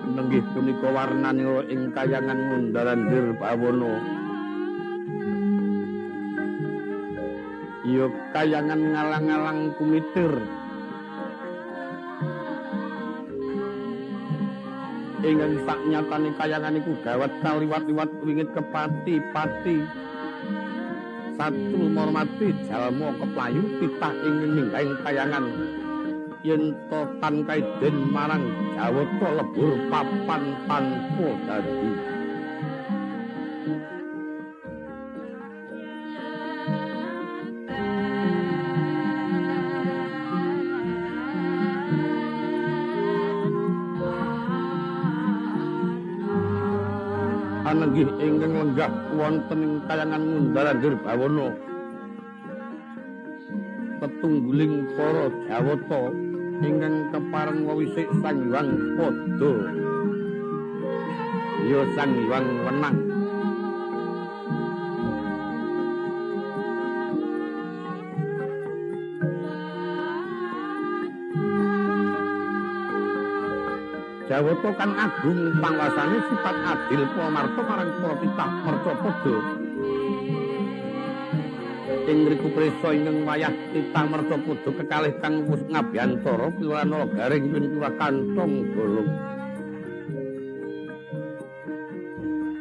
Nenggih punika warnanira ing kayangan Mundarandir Bawana. Ya kayangan ngalang-alang kumitir. Ingkang saknyatane kayangan iku gawat kaliwat-liwat wingit kepati-pati. Satru mormati jalma keplayu titah ing ninggahing kayangan. Yen to tan kaiden marang Jawata lebur papan tanpa dadi. Anenggih ingkang lenggah wonten ing kayangan Mundarandir Bawana. Tetungguling para Jawata ingkang kepareng wewisik Sang Hyang Pada. Ya Sang Hyang Wenang. Jawata kang agung pangwasane sifat adil pamarta marang para titah Mercapada. Ing mriku prisa ing wayah titah Mercapada kekalih kang wus ngabiyantara piwana garing pintura kantong bolong.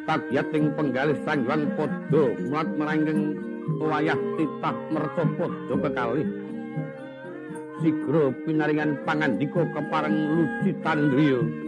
Kagiat ing penggalih Sang Hyang Pada muat merangking wayah titah Mercapada kekalih. Sigra pinaringan pangandika kepareng Lucitandriya.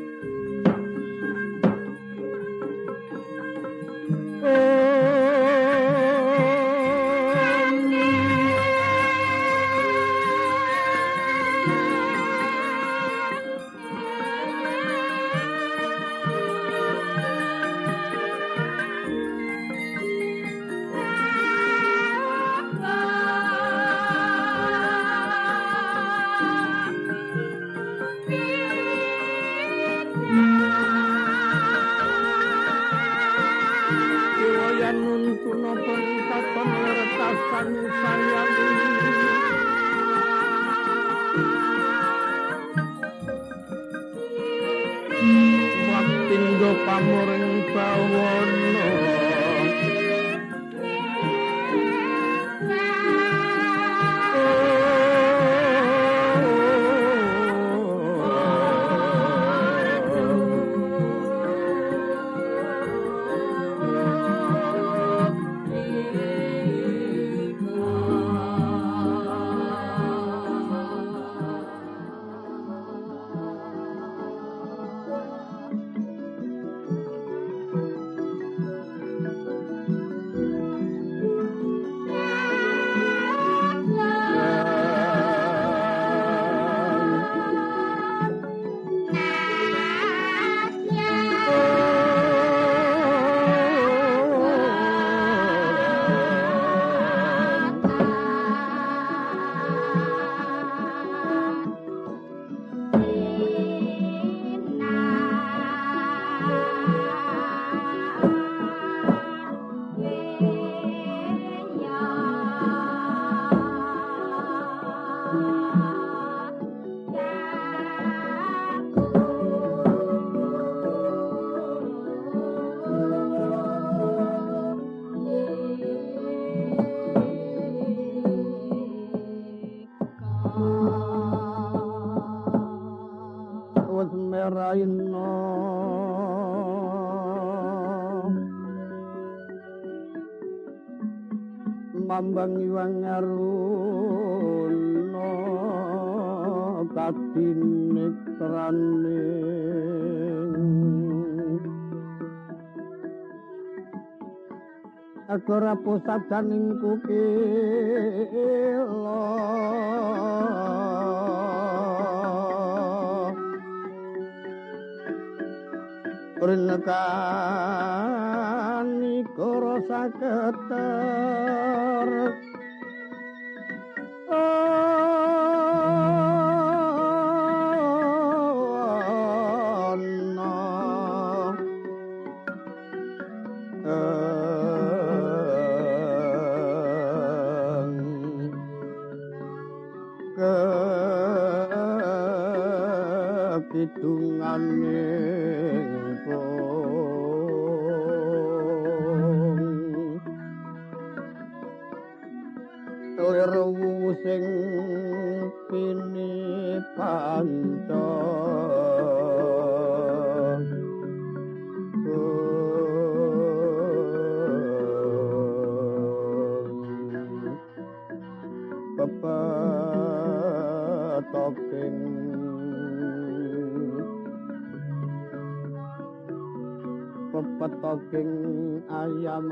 Mambang Hyang Aruna katinetrane agara posajaning kukila Rinekani koro saketer kidunganing Lirwu sing pinipanta pepetoking ayam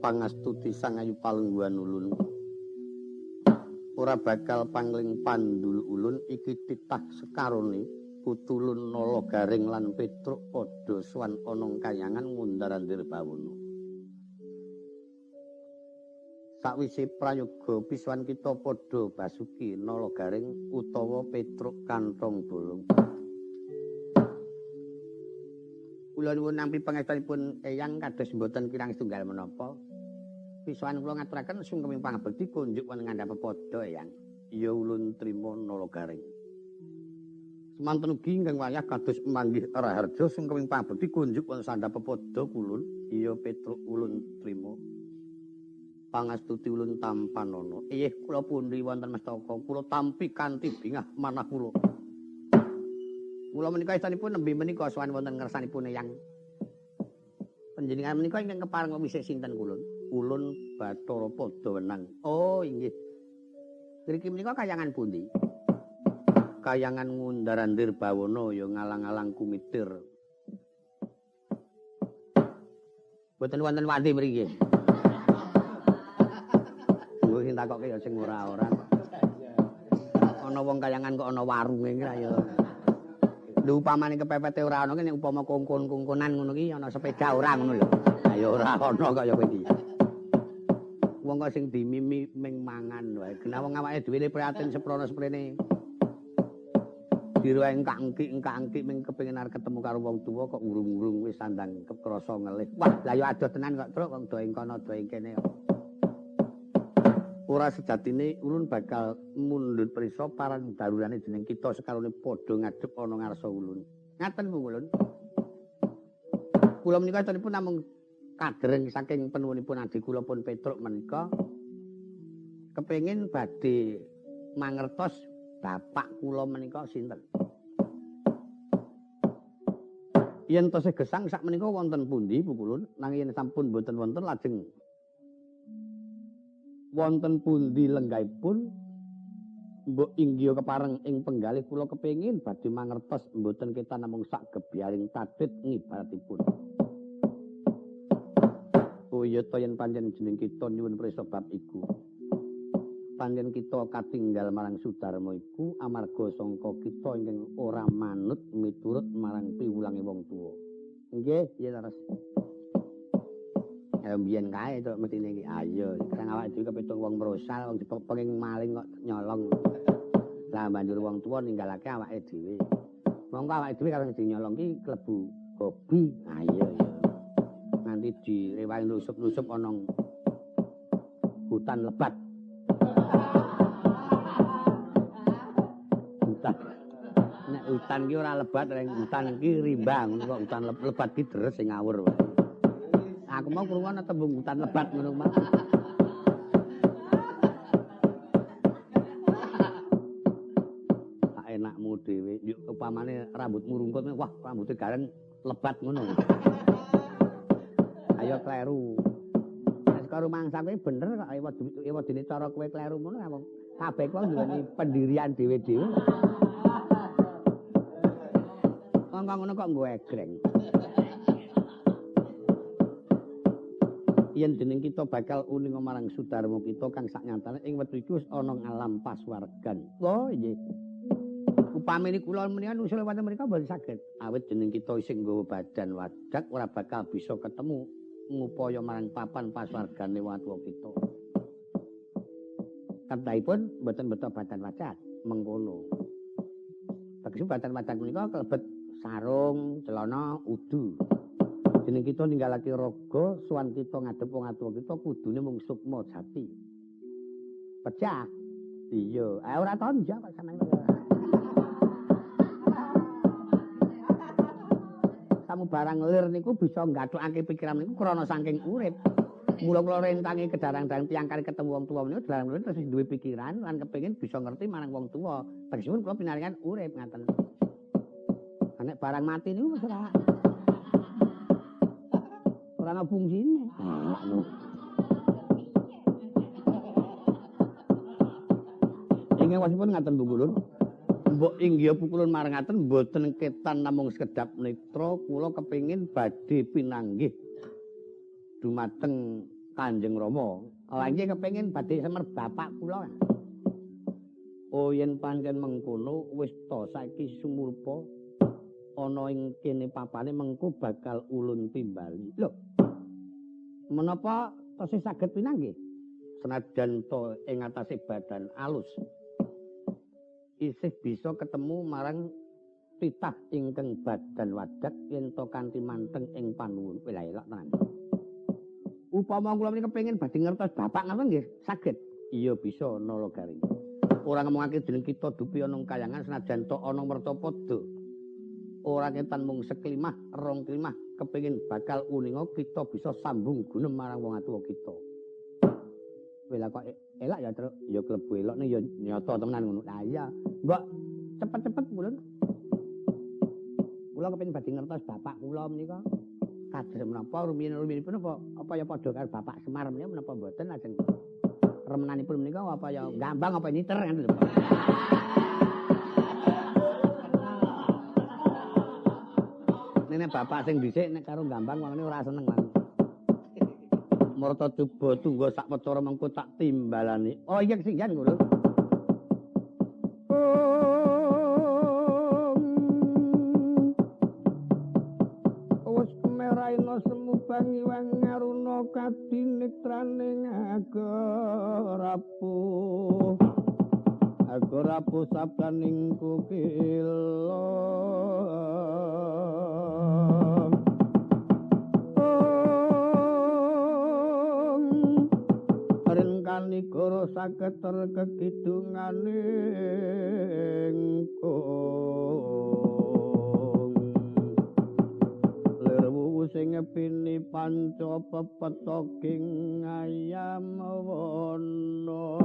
pangastuti sang ayu palengguhan ulun ora bakal pangling pandul ulun iki titah sekarone putulun nala garing lan petruk padha sowan ana kayangan ngundarandir bawana sakwise prayoga pisuan kita padha basuki nala garing utawa petruk kantong bolong kula nuwun nampi pangestunipun eyang kados mboten kirang setunggal menapa pisuan kula ngaturaken sungkeming pangabekti kunjuk wonten ngandhap padha eyang ya ulun trima nala garing semanten ugi ingkang wayah kados manggih raharja sungkeming pangabekti kunjuk wonten sandhap padha kulun iya petruk ulun trima pangastuti ulun tampanana inggih kula pundi wonten mestaka kula tampi kanthi bingah manah kula menika istanipun nembe menika sowan wonten ngersanipun eyang panjenengan menika ingkang kepareng wisik sinten kulun ulun Bathara Padawenang. Oh inggih. Mriki menika kayangan pundi? Kayangan Ngundarandir Bawana ya ngalang-alang kumitir. Boten wonten wandi mriki. Lho sing takoke ya sing ora-ora. Ana wong kayangan kok ana warunge ra ya. Lho upamane kepepete ora ana nek upama kongkon-kongkonan ngono ki ana sepeda ora ngono lho. Ha ya ora ana kaya kowe iki. Wong kok sing dimimi ming mangan wae. Genah wong awake dhewe prihatin seprono-sprene. Diruwe engkak-engkik ming kepengin arep ketemu karo wong tuwa kok urung-urung wis sandang kekrasa ngelih. Wah, lah ya adoh tenan kok truk wong do ing kono do ing kene. Ora sejatine ulun bakal mundhut prisa parang darurane jeneng kita sekarone padha ngadhep ana ngarsa ulun. Ngaten Bu ulun. Kula menika cenipun namung kadreng saking penuwunipun adi kula pun Petruk menika kepengin badhe mangertos bapak kula menika sinten. Yen tasih gesang sak menika wonten pundi Bu Kulun nanging yen sampun boten wonten lajeng wonten pundi lenggahipun mbok inggih kepareng ing penggalih kula kepengin badhe mangertos mboten kita namung sak gebyaring tadhit ngibaratipun. Oh iya to yen pancen jeneng kita nyuwun prisa bab iku. Pancen kita katinggal marang Sudarma iku amarga sangka kita ingkang ora manut miturut marang piwulange wong tuwa. Nggih, ya leres. Ya mbiyen kae to metine iki. Ayo, sekarang awake dhewe kepitung wong merosal, wong dipenging maling kok nyolong. Lah banjur wong tuwa ninggalake awake dhewe. Monggo awake dhewe karo sing nyolong ki klebu hobi. Ayo ya. Nanti direwangi nusup-nusup ana hutan lebat. Nek hutan ki ora lebat, reng hutan ki rimbang, kok hutan lebat ki deres sing ngawur wae. Aku mau krungu ana tembung hutan lebat ngono mah. Tak enakmu dhewe, yuk upamane rambutmu rungkut, wah rambute garen lebat ngono. Ayo kleru. Nek karo mangsa kowe bener kok ewadene cara kowe kleru ngono wong kabeh wong duweni pendirian dhewe-dhewe. Wong ngono kok nggo egreng. Yen jeneng kita bakal uning marang Sudarma kita kang saknyatane ing wektu iku wis ana alam paswargan. Oh nggih. Upamine kula menika nusul wonten mriku mboten saged. Awit jeneng kita isih nggawa badan wadak ora bakal bisa ketemu ngupaya marang papan paswargane watu kita. Kathahipun mboten beto badan wadak mengkono. Tegese badan wadak menika kalebet sarung, celana, udu. Jeneng kita ninggalake raga, suwan kita ngadhep wong atuwa kita kudune mung sukma jati. Pecah. Iya, ora tonjok kok sampeyan. Kamu barang lir niku bisa nggathukake pikiran niku krana saking urip. Mula-mula rentange kedarang-darang tiyang kali ketemu wong tuwa niku dalang terus duwe pikiran lan kepengin bisa ngerti marang wong tuwa. Tegesipun kula pinaringan urip ngaten. Nek barang mati niku wis ora ana fungsine. Ingkang wasipun ngaten Bu Kulun. Mbok inggih pukulun marang ngaten mboten ketan namung sekedap netra kula kepengin badhe pinanggih dumateng Kanjeng Rama. Lah nggih kepengin badhe semer bapak kula. Oh yen pancen mengkono wis to saiki sumurpa ana ing kene papane mengko bakal ulun timbali. Lho. Menapa tasih saged pinanggih? Senajan to ing atase badan alus. Isih bisa ketemu marang titah ingkang badan wadak yen to kanthi manteng ing panuwun. Lha elok tenan. Upama kula menika kepengin badhe ngertos bapak ngoten nggih saged. Iya bisa Nalagaring. Ora ngomongake jeneng kita dupi ana kayangan senajan to ana mertapada. Ora ketan mung seklimah, rong klimah kepengin bakal uninga kita bisa sambung gunem marang wong atuwa kita. Wela kok elak ya Truk. Ya klebu elok ning ya nyata temenan ngono. Lah iya. Mbok cepet-cepet mulun. Kula kepengin badhe ngertos bapak kula menika. Kados menapa rumiyin-rumiyinipun apa ya padha karo Bapak Semar menika menapa mboten lajeng remenanipun menika apa ya gambang apa niter kan lho. Nek bapak sing dhisik nek karo gambang wangane ora seneng lan. Marta coba tunggu sak petara mengko tak timbalane. Oh iya sing jan ngono. Wis kemeraina semu bangi wangaruna kadinitraning agarapuh. Agarapuh sabaning kukila. Kanigara saketer kekidunganing kong lerwu sing ngepini panca pepetoking ayam wana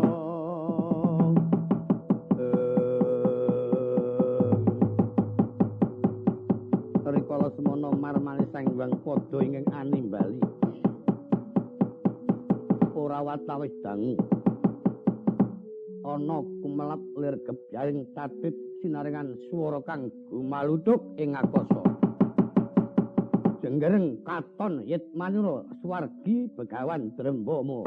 rikala semana marmane sangwang padha ingkang animbali ora watawis dangu ana kumelap lir gebyaring tatit sinaringan swara kang gumaludhuk ing akasa jenggereng katon yit manura swargi begawan drembama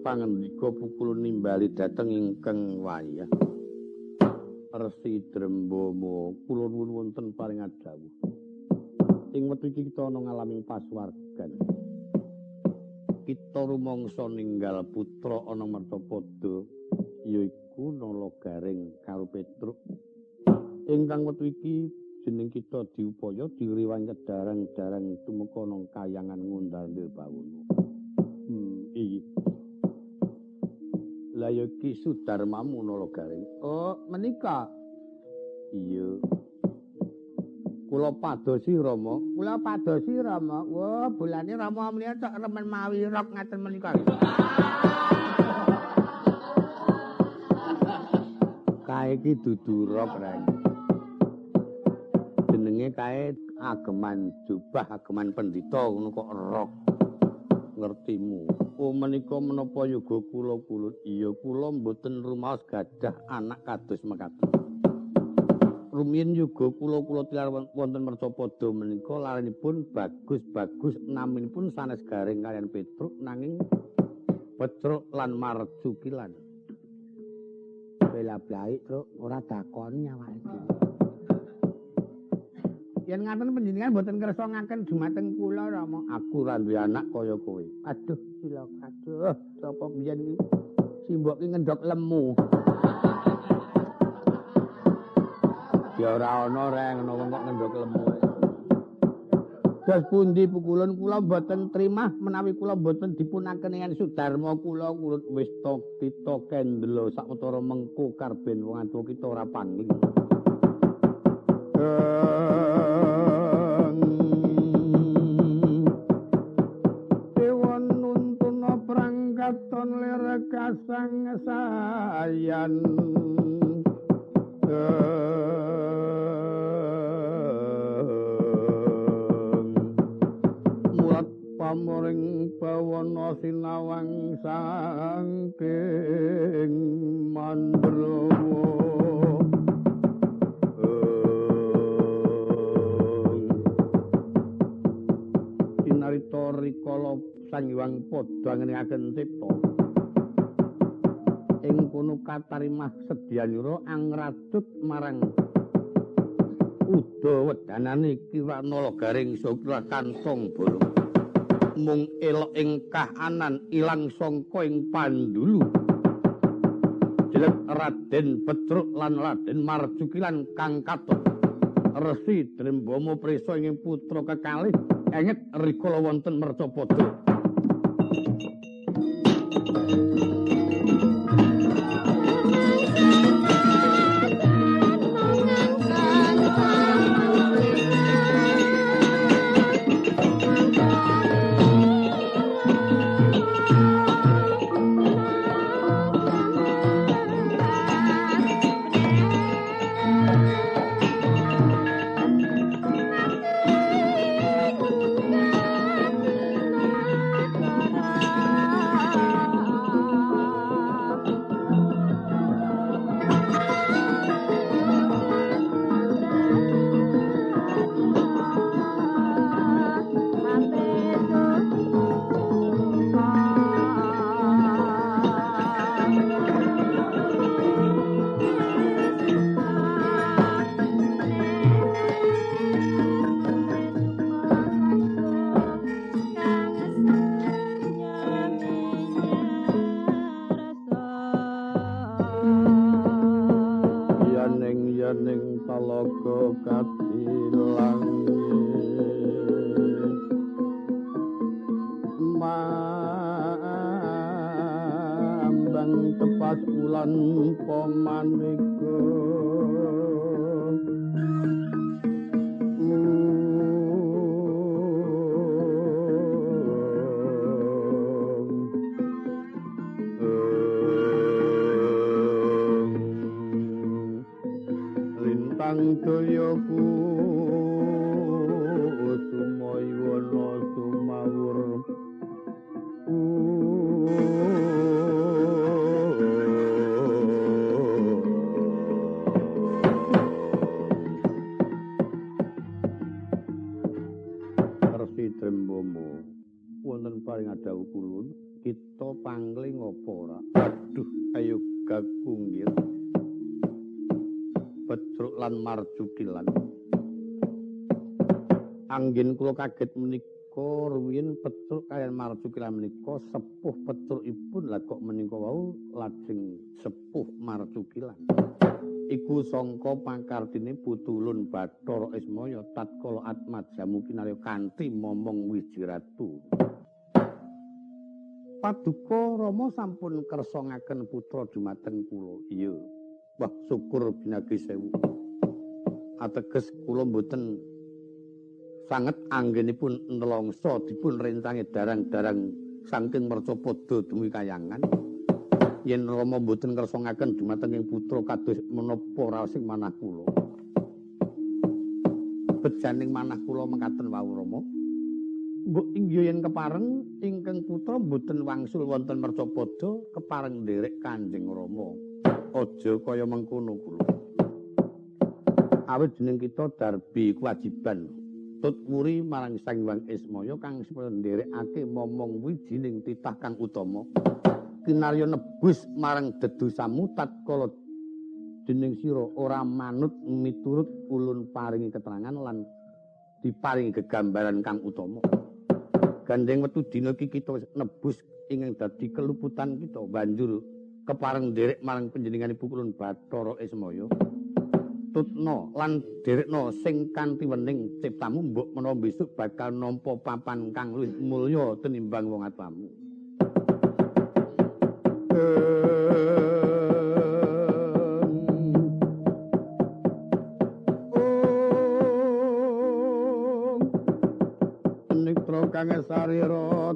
pangandika pukul nimbali dhateng ingkang wayah Resi Drembama kula nuwun wonten paring adhawuh ing wektu iki kita ana ngalaming pasuwargan kita rumangsa ninggal putra ana mertapada yaiku Nalagaring karo Petruk ingkang wektu iki jeneng kita diupaya diriwang kedarang-darang tumeka ana kayangan ngundal Nirbawana Lah ya Ki Sudarmamu Nalagaring. Oh, menika. Iya. Kula padosi Rama. Kula padosi Rama. Wah, bulane Rama menika tok remen mawi rok ngaten menika. Kae iki dudu rok rek. Jenenge kae ageman jubah, ageman pendhita ngono kok rok. Ngertimu. Oh menika menapa yoga kula kulut? Iya kula mboten rumaos gadah anak kados mekaten. Rumiyin yoga kula tilar wonten Mercapada menika larenipun bagus-bagus naminipun sanes garing kalian Petruk nanging Petruk lan Marjukilan. Bela-blai Truk ora takoni awake dhewe. Yen ngaten panjenengan mboten kersa ngaken dumateng kula Rama. Aku ra duwe anak kaya kowe. Aduh, cilaka. Aduh, sapa biyen iki simbok ki ngendhok lemu. Ya ora ana reng ana wong kok ngendhok lemu. Dos pundi pukulun kula mboten trimah menawi kula mboten dipunaken ing Sudarma kula kulut wis kita kendelo sawetara mengko karben wong atuwa kita ora pangling. Dewan nuntuna prangkaton lir kasang sayan. Mulat pamoring bawana sinawang saking Mandrawa. Sinarita rikala Sang Hyang Pada ngeningaken cipta. Ing kono katarimah sedyanyura angradut marang Udawedanane Kirana Lagaring Sukra kantong bolong. Mung elok ing kahanan ilang sangka ing pandulu. Jelek Raden Petruk lan Raden Marjukilan kang katon. Resi Drembama prisa ing putra kekalih enget rikala wonten Mercapada. Yaning talaga katilang mambang tepas ulan pamanika Lintang dayaku sumayana sumawur Resi Drembama wonten paring adhawu kulun kita pangling apa ora aduh ayo gakunggir Petruk lan Marjukilan. Anggen kula kaget menika rumiyin Petruk kaliyan Marjukilan menika sepuh Petrukipun lah kok menika wau lajeng sepuh Marjukilan. Iku sangka pangkartine Putulun Bathara Ismaya tatkala Atmajamu kinarya kanthi momong Wijiratu. Paduka Rama sampun kersongaken putra dumateng kula. Iya. Wah, syukur binagi sewu. Ateges kula mboten sanget anggenipun nelongso dipun rencangi darang-darang saking Mercapada dumugi Kayangan. Yen Rama mboten kersongaken dumateng ing putra kados menapa raosing manah kula. Bejaning manah kula mekaten wau Rama. Mbok inggih yen kepareng ingkang putra mboten wangsul wonten Mercapada kepareng nderek Kanjeng Rama. Aja kaya mengkono kula. Awit dening kita darbi kewajiban tut wuri marang Sang Hyang Ismaya kang supaya nderekake momong wijining titah kang utama. Kinarya nebus marang dedosamu tatkala dening sira ora manut miturut ulun paringi keterangan lan diparingi gegambaran kang utama. Gandeng wetu dina iki kita wis nebus ingkang dadi keluputan kita banjur kepareng nderek marang panjenenganipun Ulun Bathara Ismaya. Tutna lan derekna sing kanthi wening ciptamu mbok menawa besok bakal nampa papan kang luwih mulya tinimbang wong atuwamu. Nitra kang sarira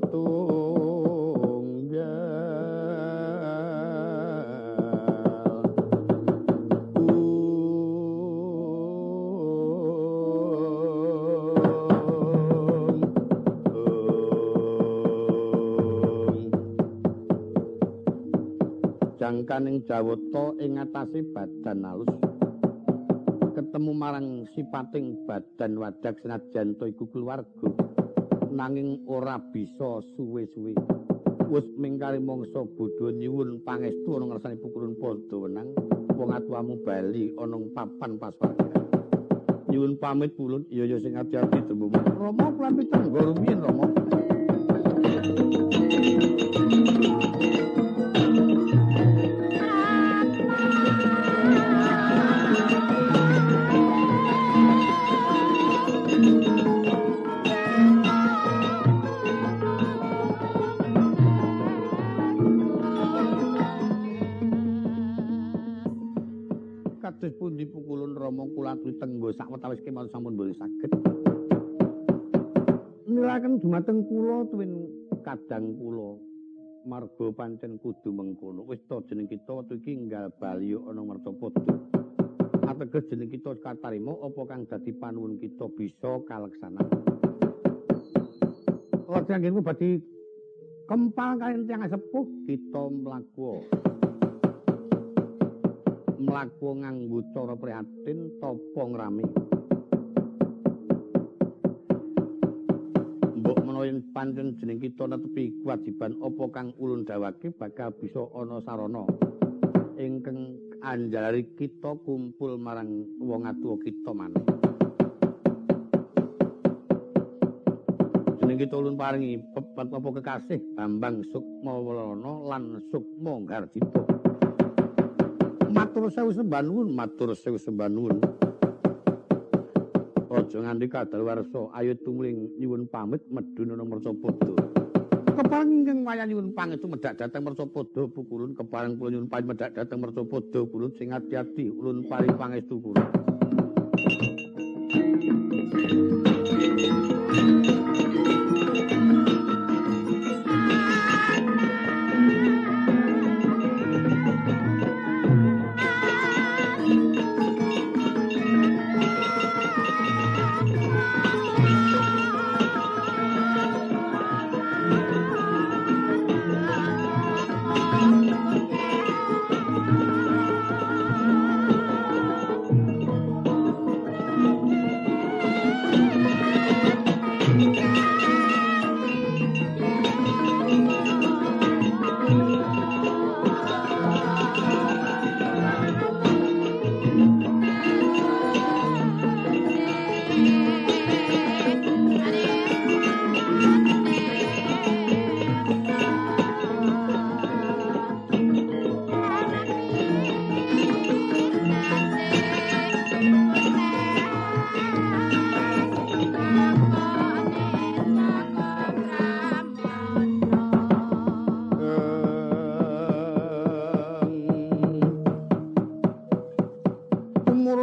jangkaning jawata ing atase badan alus ketemu marang sipating badan wadak senajan to iku keluarga nanging ora bisa suwe-suwe wis mingkari mangsa bodho nyuwun pangestu ana ngarsanipun Kulun Padawenang wong atuwamu bali ana papan paswargan nyuwun pamit pulun ya sing ati-ati tembung Rama kula pitenggo rumiyin Rama. Kados pundi pukulun Rama kula aturi tenggo sawetawis kemawon sampun boten saged. Niraken dumateng kula tuwin kadang kula marga pancen kudu mengkono. Wis ta jeneng kita wektu iki enggal bali ana Mercapada. Ateges jeneng kita katarima apa kang dadi panuwun kita bisa kaleksanan. Lajeng nggih badhe kempal kaliyan tiyang sepuh kita mlaku nganggo cara prihatin tapa ngrami. Mbok menawa yen pancen jeneng kita netepi kewajiban apa kang ulun dawake bakal bisa ana sarana ingkang anjalari kita kumpul marang wong atuwa kita maneh. Jeneng kita ulun paringi apa kekasih Bambang Sukmawalana lan Sukma Garjita. Matur sewu sembah nuwun, matur sewu sembah nuwun. Aja nganti kadaluwarsa, ayo tumling nyuwun pamit medhun ana Mercapada. Kepareng ingkang wayah nyuwun pangestu medhak dhateng Mercapada pukulun, kepareng kula nyuwun pamit medhak dhateng Mercapada pulun sing ati-ati ulun paring pangestu kula.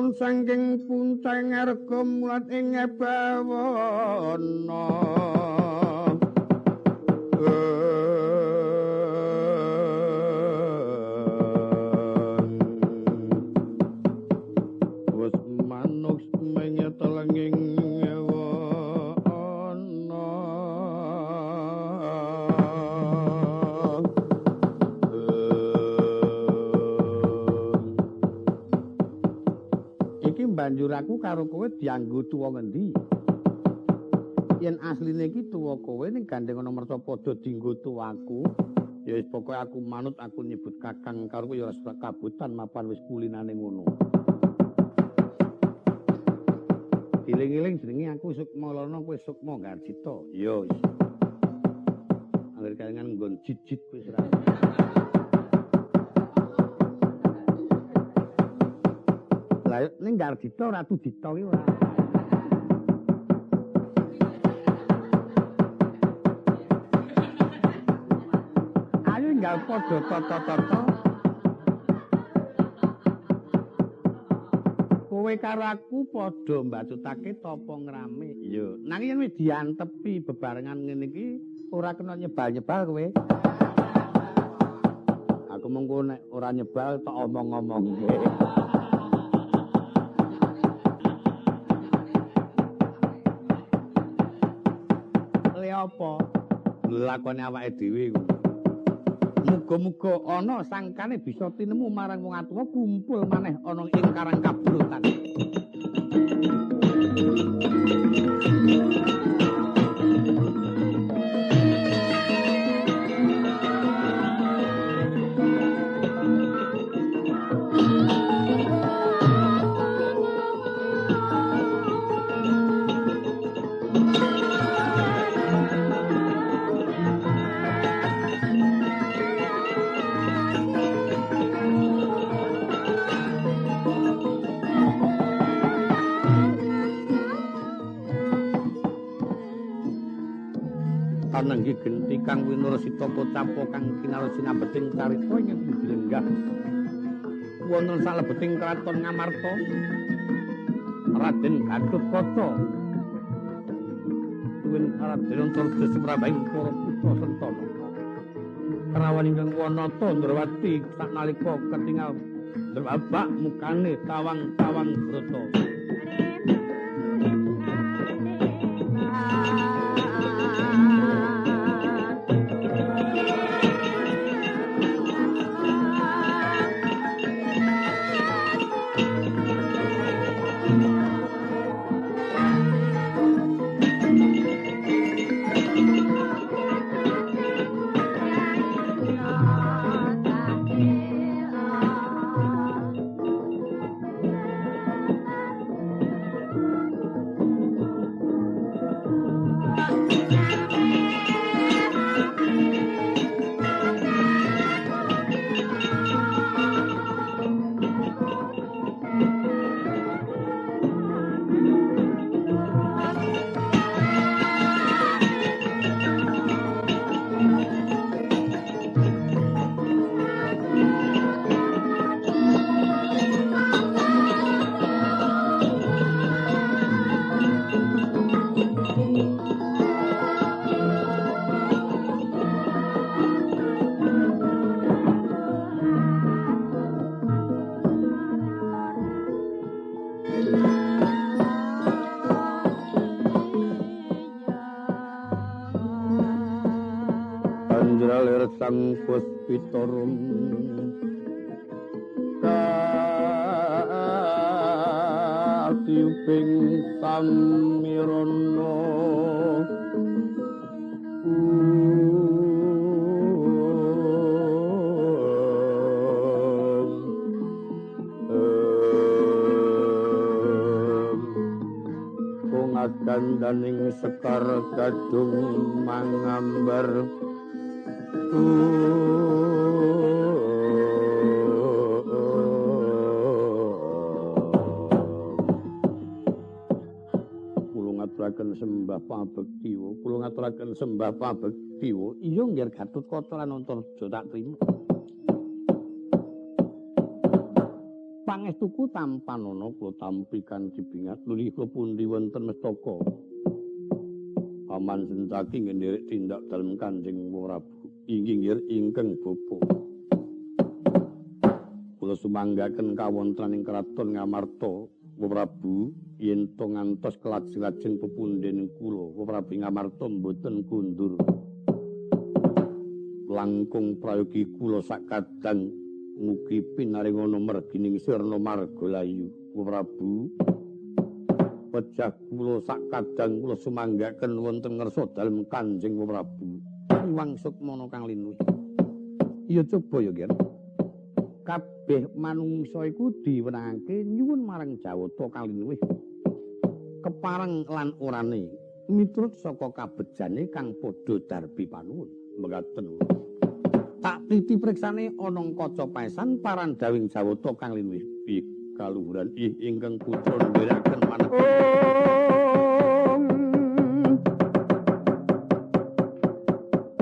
Pun saking puncang arga mulat ing bawana wis manuk menyet lenging banjur aku karo kowe dianggo tuwa ngendi? Yen asline iki tuwa kowe ning gandeng ana merta padha dienggo tuwaku, ya wis pokoke aku manut aku nyebut kakang karo kowe ya ora kabutan mapan wis kulinane ngono. Iling-iling jenenge aku Sukma Lana kowe Sukma Garjita. Ya wis. Angger kalengan nggon jijit wis ora. Ning Garjita Ratu Dita ki ora. Ayo enggal padha tata-tata. Kowe karo aku padha mbacutake tapa ngrame. Iya, nang yen wis diantepi bebarengan ngene iki ora kena nyebal-nyebal kowe. Aku mengko nek ora nyebal tok omong-omong. Apa lakone awake dhewe iku muga-muga ana sangkane bisa tinemu marang wong atuwa kumpul maneh ana ing karang kabrutan. Nanggi genti kang winurasita pocapo kang kinarep sinambeting carita ing dilenggah wonten salebeting kraton Ngamarta Raden Gatotkaca tuwin Raden Antarja semrambahing para putra Sentana kerawan ingkang Wanata Ndrawati saknalika ketingal ndrawabak mukane tawang-tawang brata. Sang Puspitorum katiuping samirana kandaning sekar gadung mangambar sembah pabektiwa kula ngaturaken sembah pabektiwa iya nggih Gatotkaca lan Antarja tak trima pangestuku tampanana kula tampi kanthi bingat nuli kula pundi wonten mestaka. Paman Sentaki ngendherek tindak dalem Kanjeng Prabu. Inggih ingkang bapa. Kula sumanggaken kawontenaning kraton Ngamarta, Prabu, yen to ngantos kelajeng-lajeng pepunden kula, Prabu Ngamarta mboten kundur. Langkung prayogi kula sakadang mugi pinaringana mergining sirna margalayu, Prabu. Pejah kula sakadang kula sumanggaken wonten ngersa dalem Kanjeng Prabu. Iwang Sukmana kang linuh. Ya coba ya, Ger. Kabeh manungsa iku diwenangake nyuwun marang Jawata kang linuh. Kepareng lan orane miturut saka kabejane kang padha darbi panuwun. Mekaten. Tak titi priksane ana kaca paesan parandawing Jawata kang linuh. Kaluhuran ingkang putra ndherekaken manah.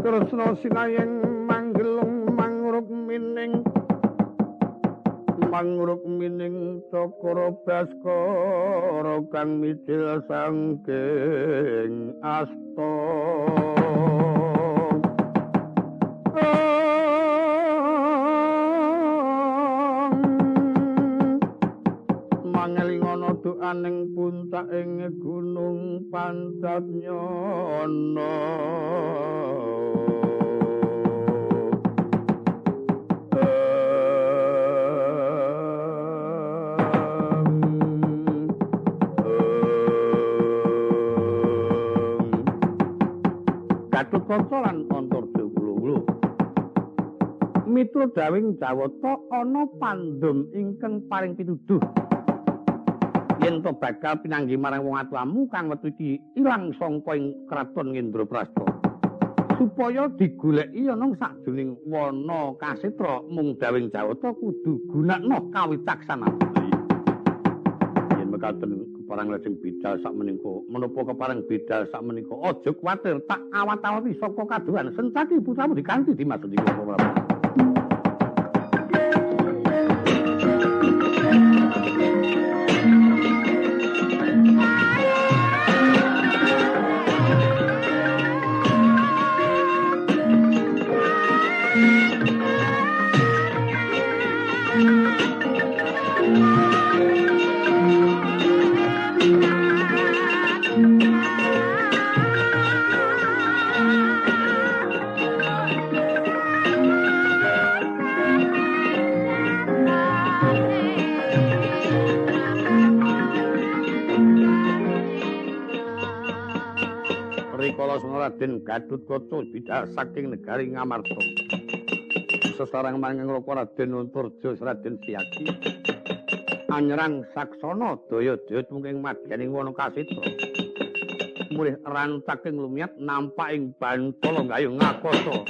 Tresna sinayeng manggelung mangruk mining Cakra Baskara kang mijil sangking asta. Mangelingana doaning puncak ing gunung Pancatnyana. Gatotkaca lan Antarja kula-kula. Miturut dawing Jawata ana pandhem ingkang paring pituduh yen to bakal pinanggi marang wong atuamu kang wektu iki ilang sangka ing kraton Ngendraprasta. Supaya digoleki ana sajroning wana kasetra mung dawing Jawata kudu gunakna kawicaksanan. Yen mekaten kepareng lajeng bidal sakmenika menapa kepareng bidal sakmenika aja kuwatir tak awat-awati saka kaduhan Sentaki putramu dikanthi dimaksud iki Prabu. Raden Gatotkaca bidhal saking negari Ngamarta. Sesarang marang Raden Antarja Raden Siyaki. Anyerang saksana daya-daya tungking madyaning wana kasetra. Mulih rantaking lumiat nampak ing Bantala Gayung Ngakasa.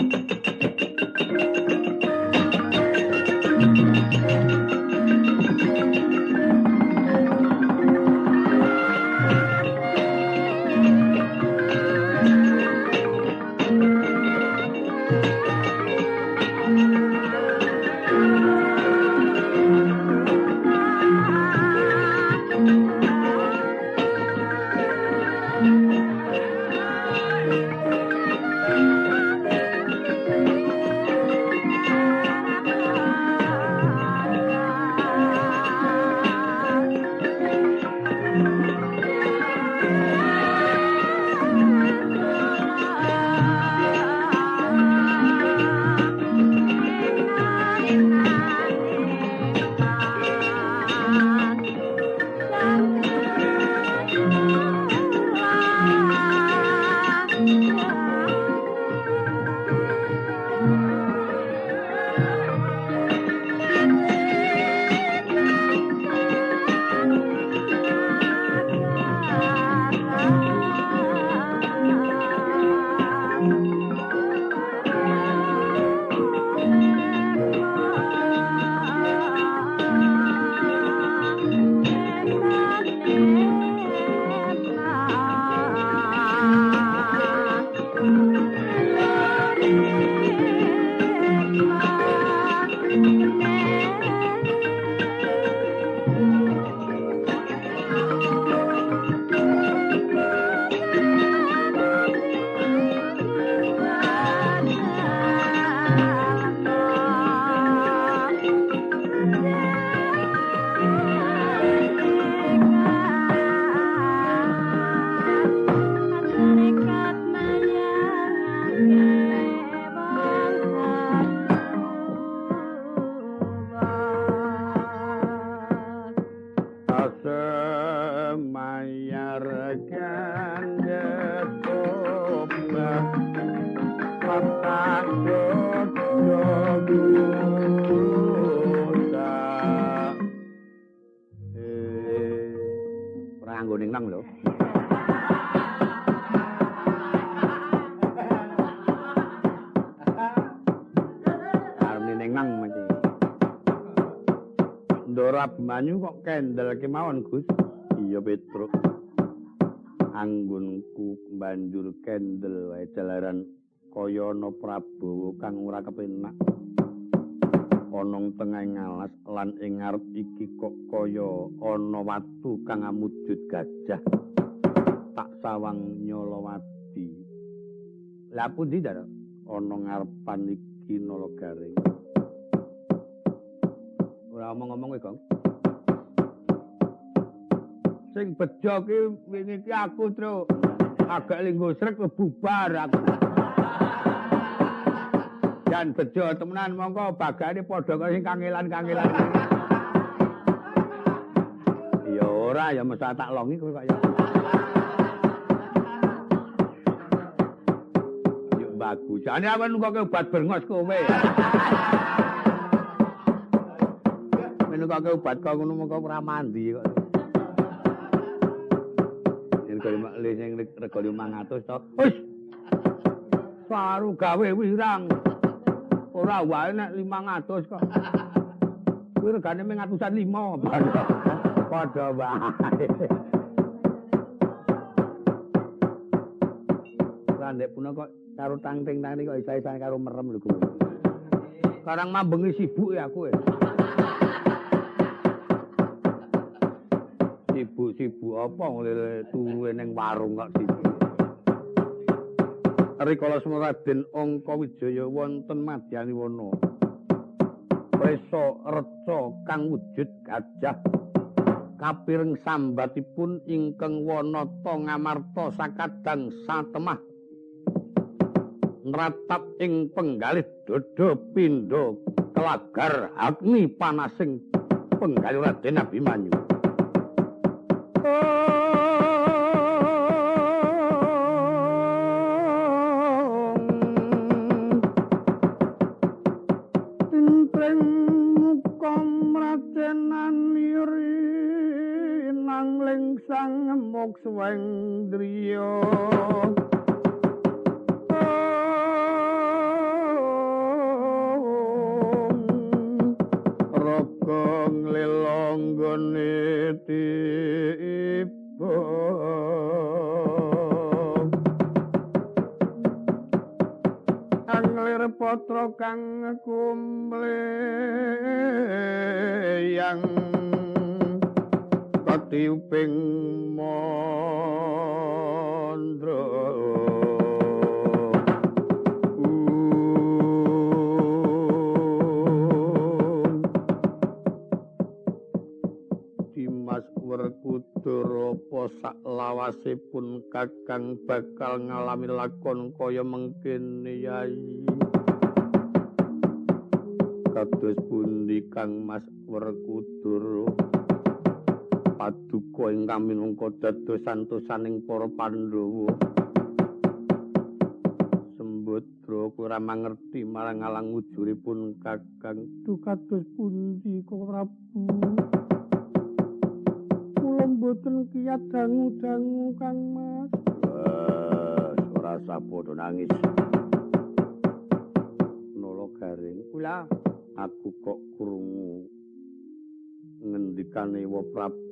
Ndara Abimanyu kok kendel kemawon, Gus. Iya, Petruk. Anggonku banjur kendel wae jalaran kaya ana Prabowo kang ora kepenak. Ana tengah ngalas lan ing ngarep iki kok kaya ana watu kang amujud gajah. Tak sawang Nyolowati. Lah pundi, Ndara? Ana ngarepan iki Nalagaring. Ora omong-omong kowe, Gong. Sing bejo ki wingi ki aku, Truk. Agak linggo srek bubar aku. Jan bejo temenan mongko bagane padha karo sing kangelan-kangelan. Ya ora ya mesti tak longi kowe kok ya. Yo bagus. Jane awen kok obat brengos kowe. Kok obat kok ngono mengko ora mandi kok. Yen kaya makle sing rega 500 to. Wis. Saru gawe wirang. Ora wae nek 500 kok. Kuwi regane mung atusan 5. Padha wae. Lah ndek puna kok karo tangting-tangting kok isa-isane karo merem lho kuwi. Karang mambengi sibuk ya aku. Sibuk apa ngene turu ning warung kok sibuk. Rikala Raden Angkawijaya wonten Madyaniwana. Presa reca kang wujud gajah. Kapireng sambatipun ingkang wanata ngamarta sakadang satemah. Nratap ing penggalih dada pindha kelagar agni panasing penggalih Raden Abimanyu. Sang Mokswendriya raga nglelonggone tiba anglir patra kang kumleyang tiuping mandra Dimas Werkudara apa saklawasipun Kakang bakal ngalami lakon kaya mengkene Yayi. Kados pundi Kang Mas Werkudara? Paduka ingkang minangka dados santosaning para Pandhawa. Sembadra ora mangerti marang alang wujuripun Kakang. Duh kados pundi Kang Prabu? Kula mboten kiyat dangu-dangu Kang Mas. Ora sapodo nangis. Nalagaring kula aku kok krungu ngendikane Wa Prabu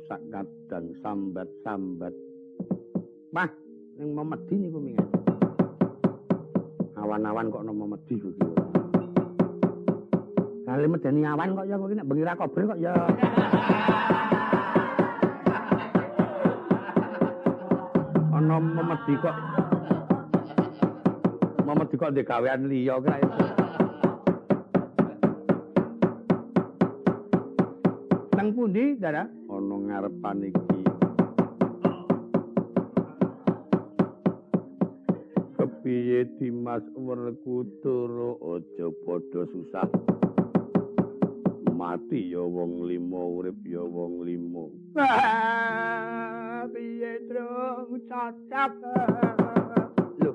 sakadang sambat-sambat. Wah, ning Memedi niku minggat. Awan-awan kok ana Memedi kuwi. Kali medeni awan kok ya kok nek bengi ra kober kok ya. Ana Memedi kok. Memedi kok ndek gawean liya kira. Nang pundi, Dara? Ana ngarepan iki. Kepiye Dimas Werkudara aja padha susah. Mati ya wong lima, urip ya wong lima. Piye Drung cocok. Lho.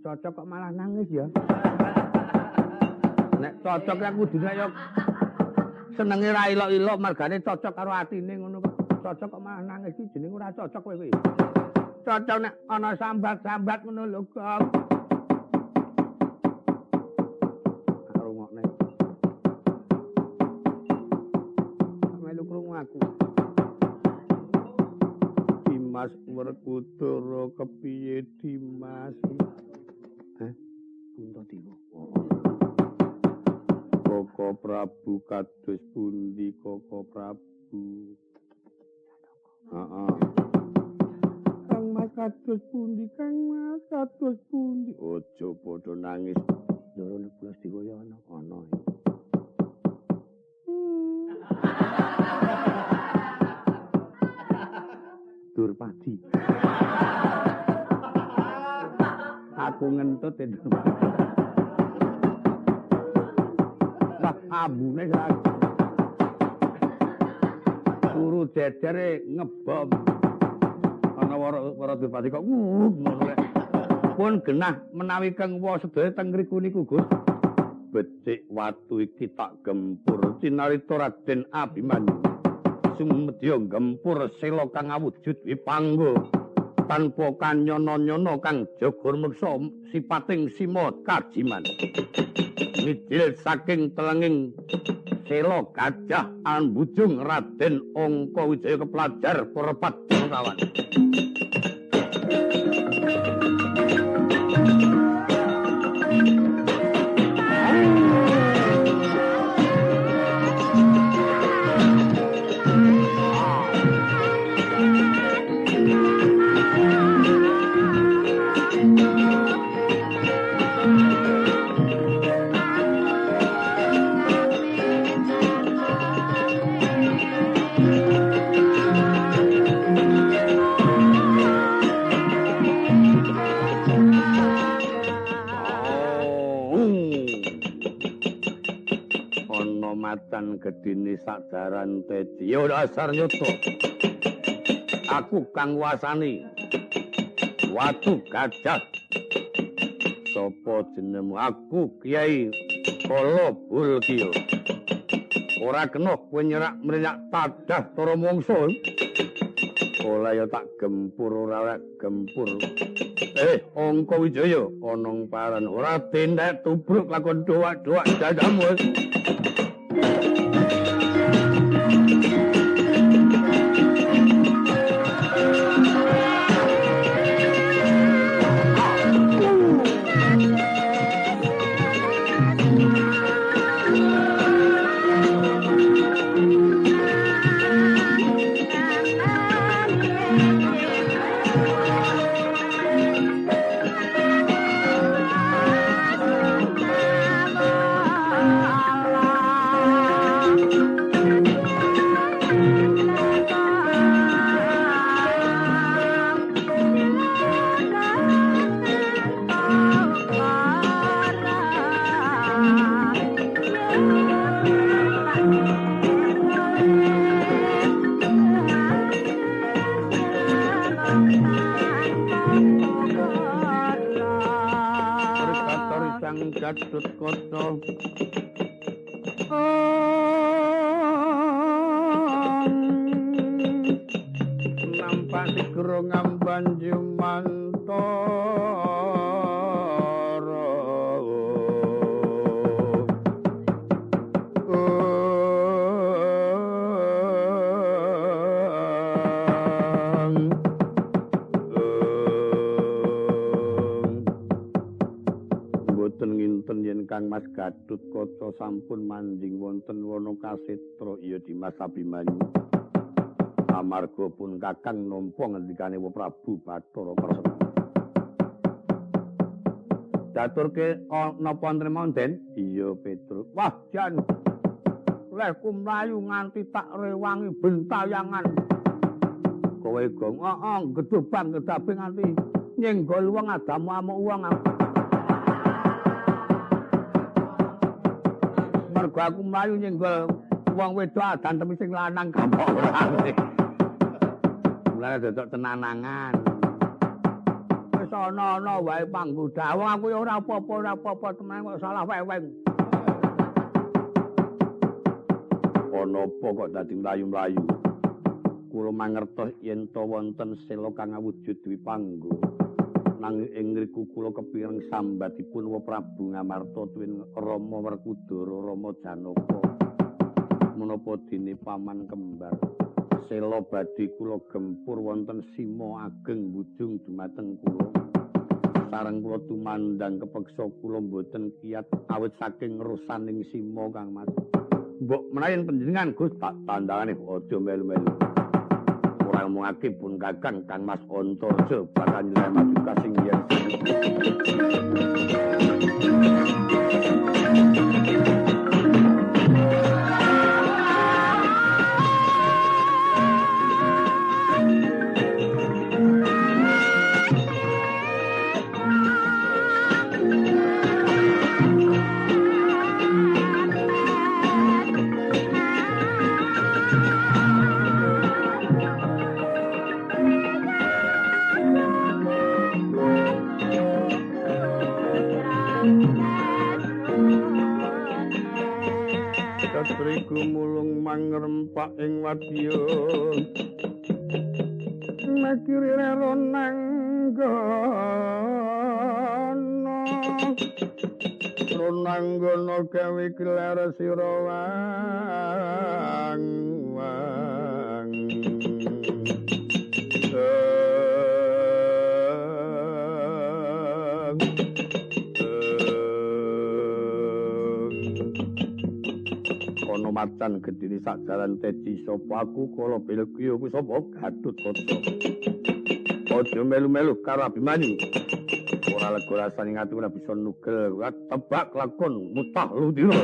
Cocok kok malah nangis ya? Nek cocok ya kudune ya senenge ra ilok-ilok margane cocok karo atine ngono kok. Cocok kok malah nangis iki jenenge ora cocok kowe kuwi. Cocok nek ana sambat-sambat ngono lho, Gong. Dimas Werkudara kepiye Dimas? Puntadewa. Koko Prabu kados pundi Koko Prabu? Heeh. Kang Mas kados pundi Kang Mas kados pundi? Aja padha nangis. Ndoro Pulas Dewa ana. Durpadi. Aku ngentut ya. Wah, ambune sak. Turu jejere ngebom. Ana para Durpadi kok ngono lek. Pun genah menawi kang wa sedaya teng ngriku niku, Gus. Becik watu iki tak gempur cinarita Raden Abimanyu. Sumedya gempur sela kang awujud wipangga tanpa kanyono-nyono kang jagur meksa sipating sima kajiman. Midil saking telenging sela gajah ambujung Raden Angka Wijaya kepelajar perepat kawan. Matan gedine sadaran tedi ya dasar nyoto aku kang wasani watu gajah sapa jenengmu aku Kiai Kala Bulkiya ora kena kowe nyerak mrenyak tadah para mangsa ora ya tak gempur ora gempur Angka Wijaya ana paran ora tindak tubruk lakon doak-doak dadamu Gatut koto nampak sigro ngamban jumantara Kang Mas Gatut Kaca sampun manjing wonten wana kasetra iya Dimas Abimanyu amarga pun Kakang nampa ngendikane Prabu Bathara Persena daturke napa wonten monten iya Petruk wah jan lehku mlayu nganti tak rewangi bentayangan kowe gong gedobang gedabing nganti nyenggol wong adamu amuk wong mergo aku mlayu nyenggol wong wedok adan sing lanang gampang ora. Mulane dodok tenanangan. Wis ana wae panggoda. Wong aku ya ora apa-apa temen kok salah weweng. Ana apa kok dadi mlayu-mlayu? Kula mangertos yen to wonten sela kang awujud wipangga. Nanging ing ngriku kula kepireng sambatipun Prabu Ngamarta tuwin Rama Werkudara Rama Janaka menapa dene paman kembar Sela badhe kula gempur wonten sima ageng wujung dumateng kula. Sareng kula tumandang kepeksa kula boten kiyat awit saking ngerusaning sima Kang Mas. Mbok menawi panjenengan Gus tak tandangane aja melu-melu. Ora ngomongake pun Kakang Kang Mas Antarja bakal nilai maju kasinggihan. Gumulung mangrempak ing wadya makiri rero nanggana gawe gelar sira wang macan gedine sak jalan teci sapa aku kala Belgia ku sapa Gatotkaca. Aja melu-melu karo Abimanyu. Ora lega rasane ngati ora bisa nugel tebak lakon mutah ludira.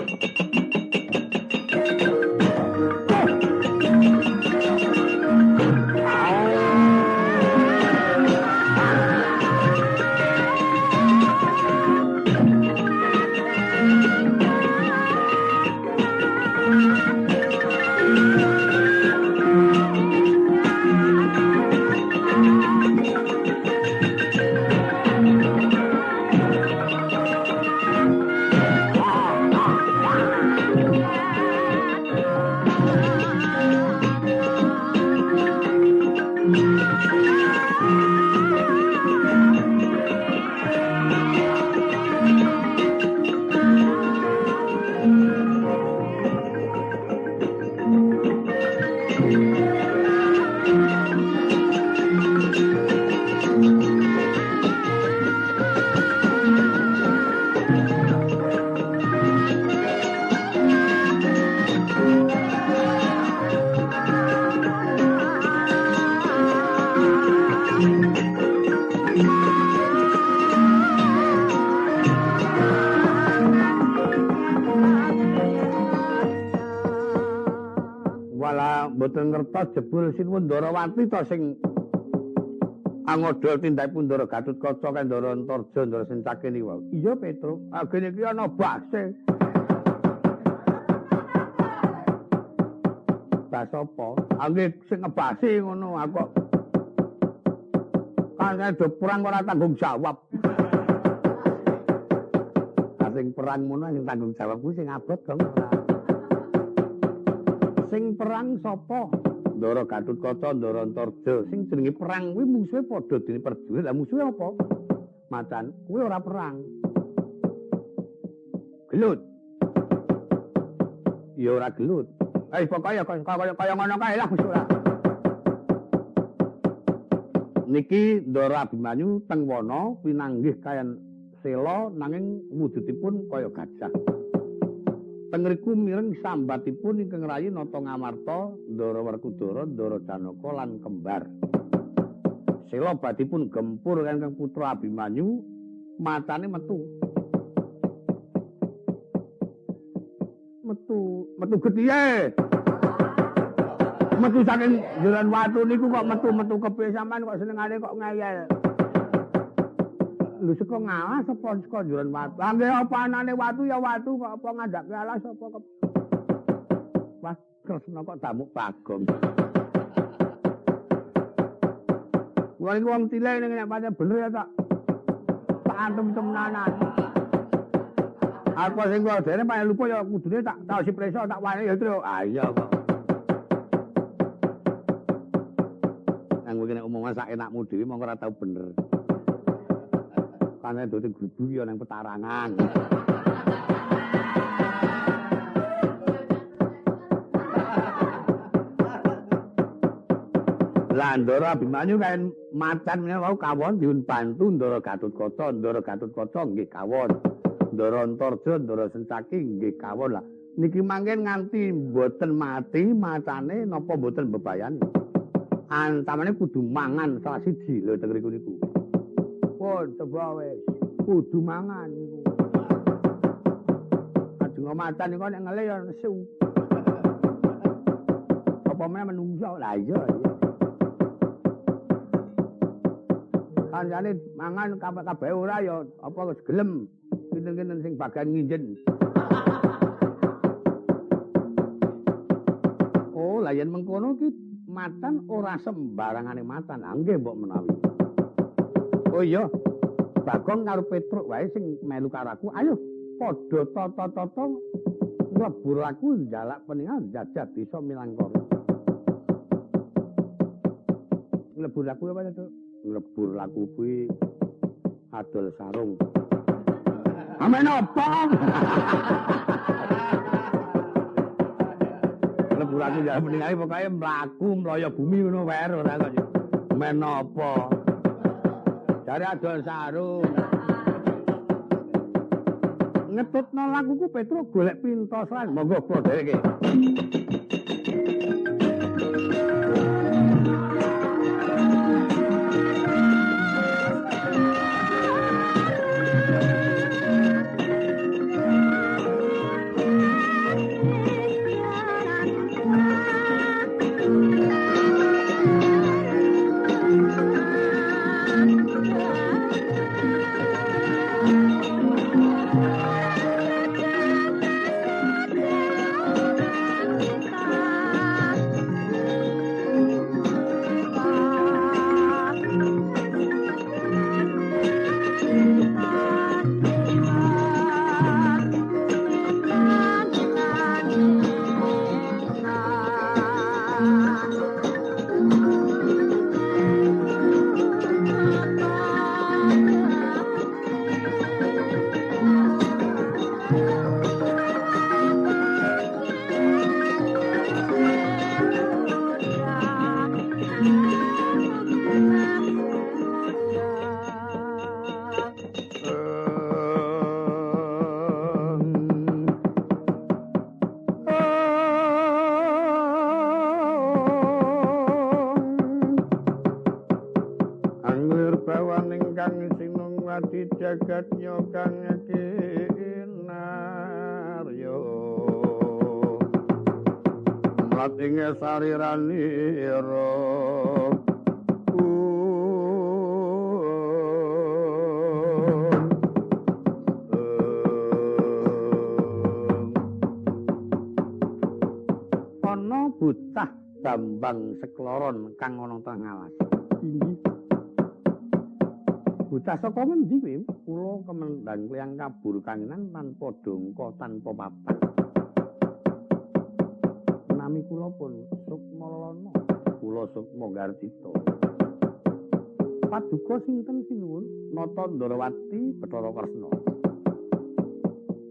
Mboten ngertos jebul Sinuwun Ndarawati to sing angodol tindak Pundara Gatotkaca kan Ndara Antarja Ndara Sencake niku wae. Iya Petruk, agene iki ana bakse. Bas apa? Angge sing ngebasi ngono aku. Kan do perang ora tanggung jawab. Sing perang ngono sing tanggung jawab kuwi sing abot dong ora. Sing perang sapa? Ndara Gatotkaca, Ndara Antarja. Sing jenenge perang kuwi musuhe padha dene perjuwe. Lah musuhe apa? Macan, kuwi ora perang. Gelut. Ya ora gelut. Pokoke kaya ngono kae lah Gusti ora. Niki Ndara Abimanyu teng wana pinanggih kayan sela nanging wujudipun kaya gajah. Tengriku mireng sambatipun ingkang rayi Nata Ngamarta, Ndara Werkudara, Ndara Janaka lan kembar. Sela badipun gempur kaliyan putra Abimanyu, macane metu. Metu getihe. Metu saking jelan watu niku kok metu kepiye sampean kok senengane kok ngayal. Lho saka ngalas apa saka njuran watu. Angge apa anane watu ya watu kok apa ngandhake alas apa kok. Wah, Kresna kok damuk Bagong. Wong iki wong cilik ning nek pancen bener ya tak. Tak antem-temenanan. Aku sing kok dene pancen lupa ya kudune tak si preso tak wani ya Tru. Ah iya kok. Nang iki nek omongan sak enakmu dhewe mongko ora tau bener. Karena dote grubu ya nang petarangan. Lah Ndara Abimanyu kaen macan menawa wau kawon diun bantu Ndara Gatotkaca, Ndara Gatotkaca nggih kawon. Ndara Antarja, Ndara Sencaki nggih kawon lah. Niki mangken nganti mboten mati macane napa mboten bebayan. Antamane kudu mangan salah siji lho teng riku niku. Pun coba wis kudu mangan niku. Ajeng macan niku nek ngele ya nesu. Apa meneh menungso lah iya. Kancane mangan kabeh ora ya apa wis gelem. Kinten-kinten sing bagian nginjen. Oh, lah yen mengkono ki macan ora sembarangane macan. Nggih mbok menawi. Oh iya, Bagong karo Petruk wae sing melu karo aku. Ayo padha tata-tata nglebur aku njalak peningan jajah desa Milangkara. Nglebur aku apa to? Nglebur laku kuwi adol sarung. Amen apa? Nglebur aku njalak peningan pokoke mlaku mloyo bumi ngono wae ora kok. Men apa? Jare adol sarung. Ngetutno lakuku Petruk golek pintos lan monggo kula dhereke. Jagatnya kang kinaryo mlatinge sariranira ana bocah Bambang Sekloron kang ana teng alas. Bocah saka ngendi kowe? Kula kemendang kliang kabur kangenan tanpa dongko tanpa papat. Nami kula pun Sukmalana. Kula Sukma Garcita. Paduka sinten sinuwun? Nata Ndarawati Bathara Kresna.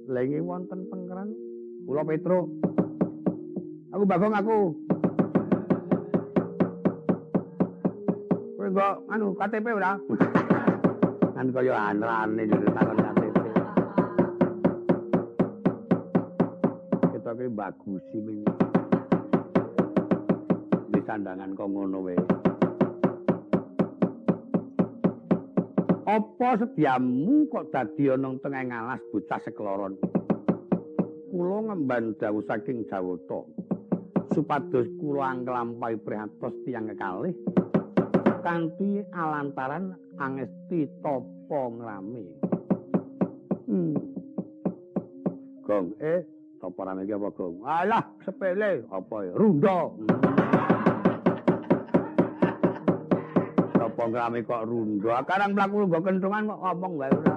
Lha wonten pengkeran kula Petruk. Aku Bagong aku. Kowe kok anu KTP ora? Kan kaya anrane jare takon KTP. Ketoke bagusi men. Di sandangan kok ngono wae. Apa sediamu kok dadi ana tengah ngalas bocah Sekloron? Kula ngemban dawuh saking Jawata supados kula anglampahi prihatos tiyang kekalih kanthi alantaran angesti tapa ngrame. Gong, tapa rame iki apa, Gong? Alah, sepele, apa ya? Runda. Tapa ngrame kok runda? Karang mlaku nggo kenthungan kok ngomong wae ora.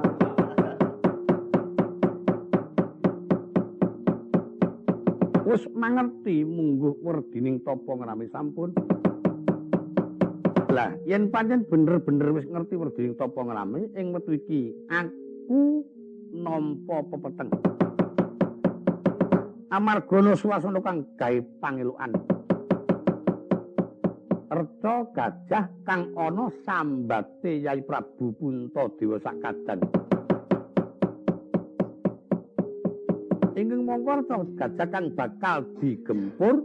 Wis mangerti mungguh werdining tapa ngrame sampun. Lah, yen pancen bener-bener wis ngerti werdining tapa ngrame ing wektu iki aku nampa pepeteng. Amarga swasana kang gawe pangelukan. reca gajah kang ana sambate Yai Prabu Puntadewa sakadang. Ingkang mongko reca gajah kang bakal digempur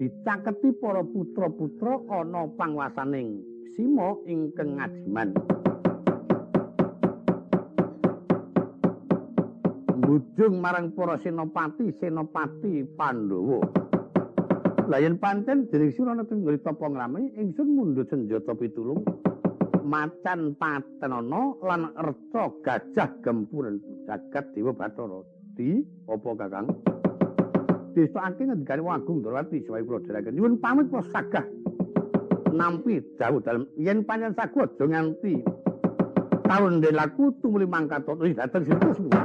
dicaketi para putra-putra ana pangwasaning Sima ingkang ngajiman. Bujung marang para senopati Pandhawa. Lah yen pancen dening sira ana tunggal tapa ngrame ingsun mundhut senjata pitulung macan patenana lan reca gajah gempuren jagat Dewa Bathara. Di apa Kakang? Desake ngendikane Wong Agung Ndrawati Jawa kula dherekaken nyuwun pamit kula sagah nampi dawuh dalem yen pancen sagu aja nganti taun ndelaku tumuli mangkatoto dhateng situ semua.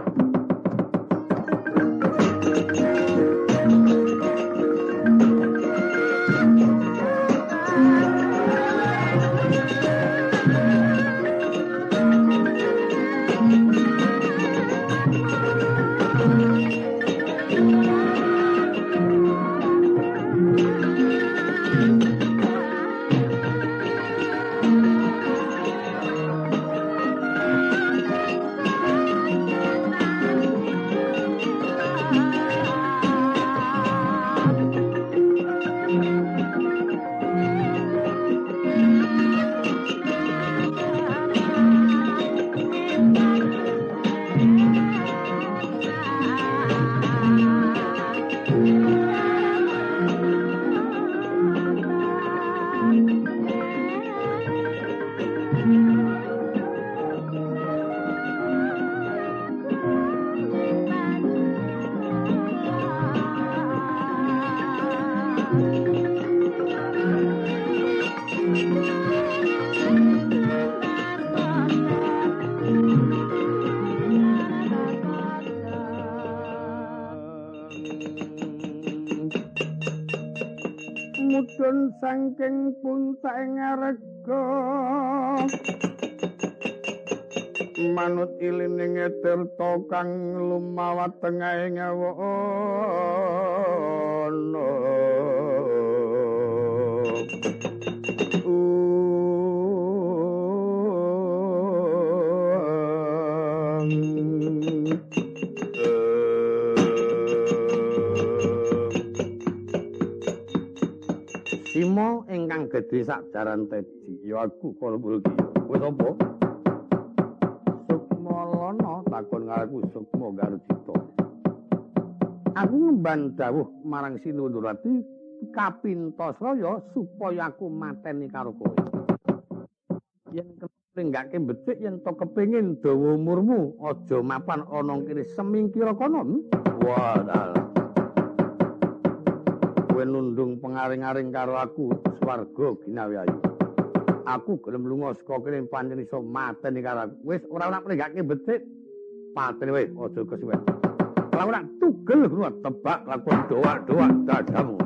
Mudhun saking puncak ngarega manut ilining tirta kang lumawat tengahing wana Sima ingkang gedhe sak jaran tedi ya aku kalebul ki wis apa Sukmalana takon ngareku Sukma Garjita aku ngemban dawuh marang Sinundurati kapintasraya supaya aku mateni karo kowe yen kepenggake becik yen to kepengin dawa umurmu aja mapan ana kene semingkira kono wadah kowe nundung pengaring-aring karo aku swarga ginawi ayu. Aku gelem lunga saka kene pancen iso mateni karo aku. Wis ora ana plenggake becik. Pateni wae aja kesuwen. Kalau ora tugel gua tebak lakon doa-doa dadamu.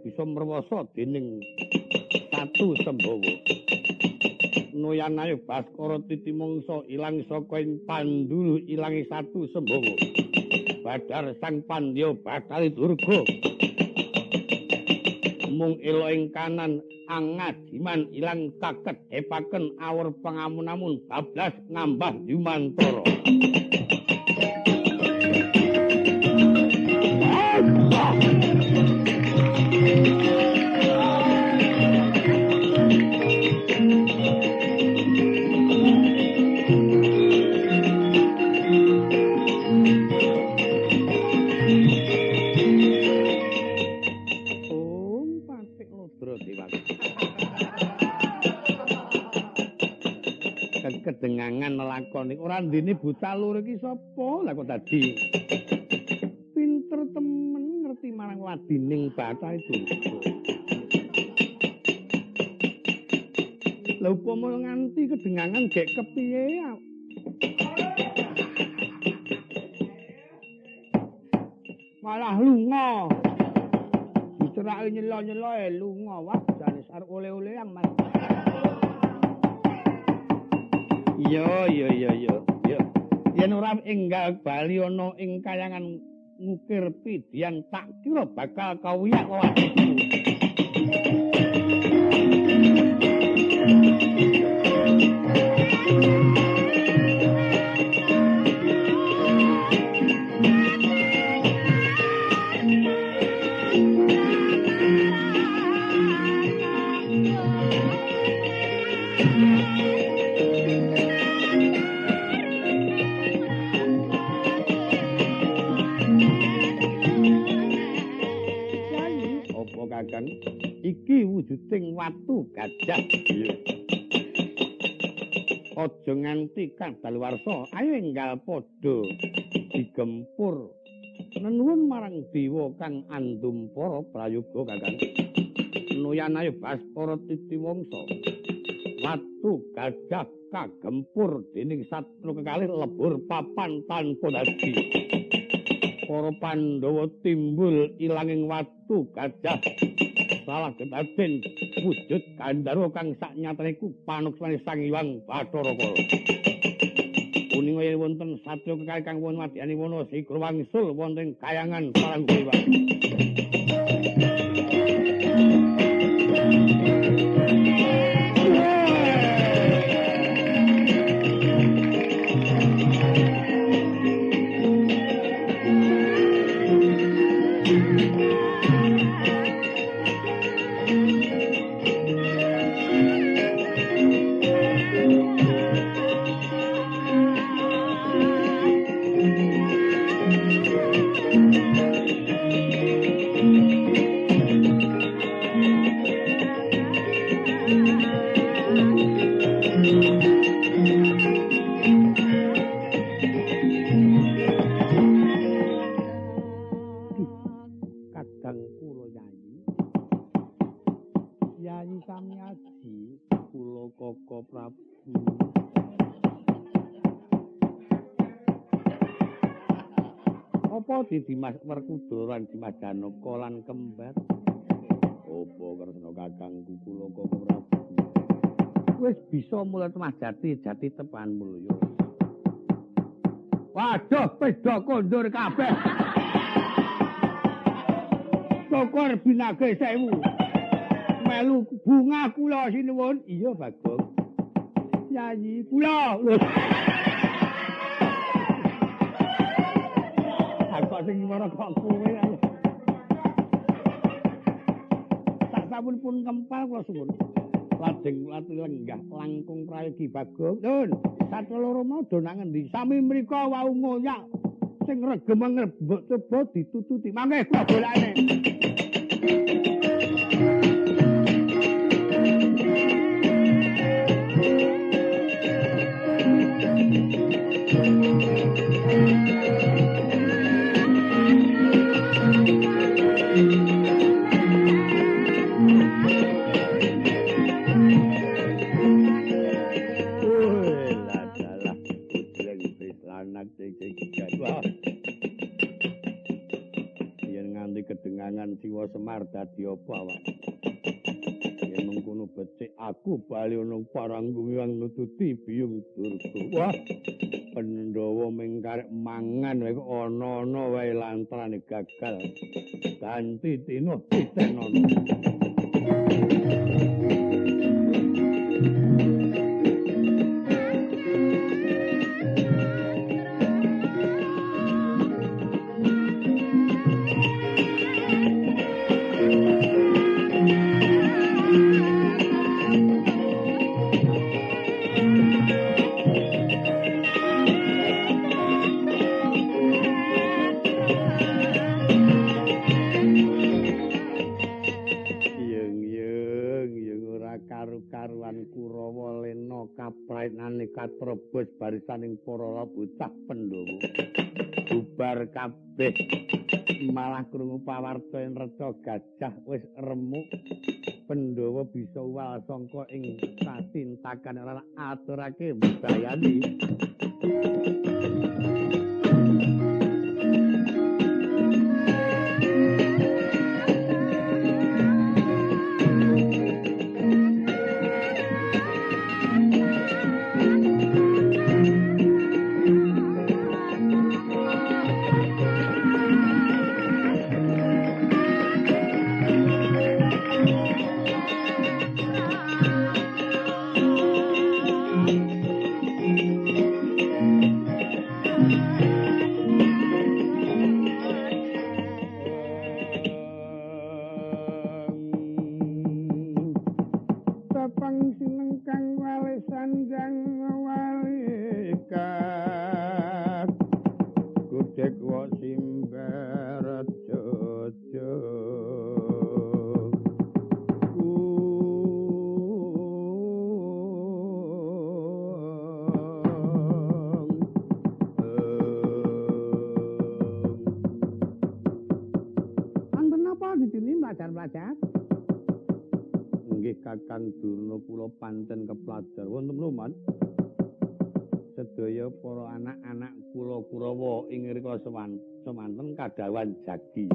Bisa merwasa dening Satu Sembawa. Noyan ayu Baskara titi mangsa ilang saka ing Pandulu ilangi Satu Sembawa. Badar sang Pandya bakal durga. Mung elo ing kanan angajiman ilang taket hepaken awur pangamun-amun bablas ngambah Jumantara. kedengangan lakoni ora ndene buta lur iki sapa lah kok dadi pinter temen ngerti marang ladining bathah itu. Lah upama nganti kedengangan gek kepiye malah lunga. Dicerake nyela-nyela lunga wah jane arep oleh-olehan Mas. Iya. Yen ora enggal bali ana ing kayangan ngukir pidian tak kira bakal kauyak wae. Iki wujuding watu gajah. Aja nganti kadaluwarsa ayo enggal padha digempur nenuwun marang dewa kang andum para prayoga Kakang. Nuyan ayo Baskara Titiwangsa. Watu gajah kagempur dening satru kekalih lebur papan tanpa dadi. Para Pandhawa timbul ilanging watu gajah. Salah kedaden wujud Gandharwa kang saknyatane iku panuksane Sang Hyang Bathara Kala. Kuning yen wonten satya kekalih kang wonten madyani wana sigra wangsul wonten kayangan parang dewa. Dimas Werkudara Dimas Janaka lan kembar. Apa kresna kakangku kula Koko Prabu. Wis bisa mulat Mas Jati tepan mulya. Waduh, peda kondur kabeh. Syukur binage 1000. Melu bunga kula sinuwun. Iya, Bagong. Yayi kula. Sing ora kok kowe ayo. Tak sampun kempal kula suwun. Lajeng lenggah langkung prayogi Bagong. Nun, satloro mau do nang endi? Sami mriko wau ngoyak sing regem ngrebek coba ditututi. Mangke kula bolane. Siwa Semar dadi apa awak? Yen mengkono becik aku bali ana paranggung yang nututi biyung durga. Wah, Pandhawa mengkarek mangan wae kok ana-ana wae lantrane gagal. Ganti tino titenono. karuan Kurawa Lena ana kapraenane katrobos barisaning para bocah Pandhawa. Bubar kabeh malah krungu pawarta yen reca gajah wis remuk. Pandhawa bisa uwal sangka ing satintakan lan aturake mbayani. Kakang Durna kula panten kepladar wonten Loman. Sedaya para anak-anak kula Kurawa ing rika semanten kadawan jagi.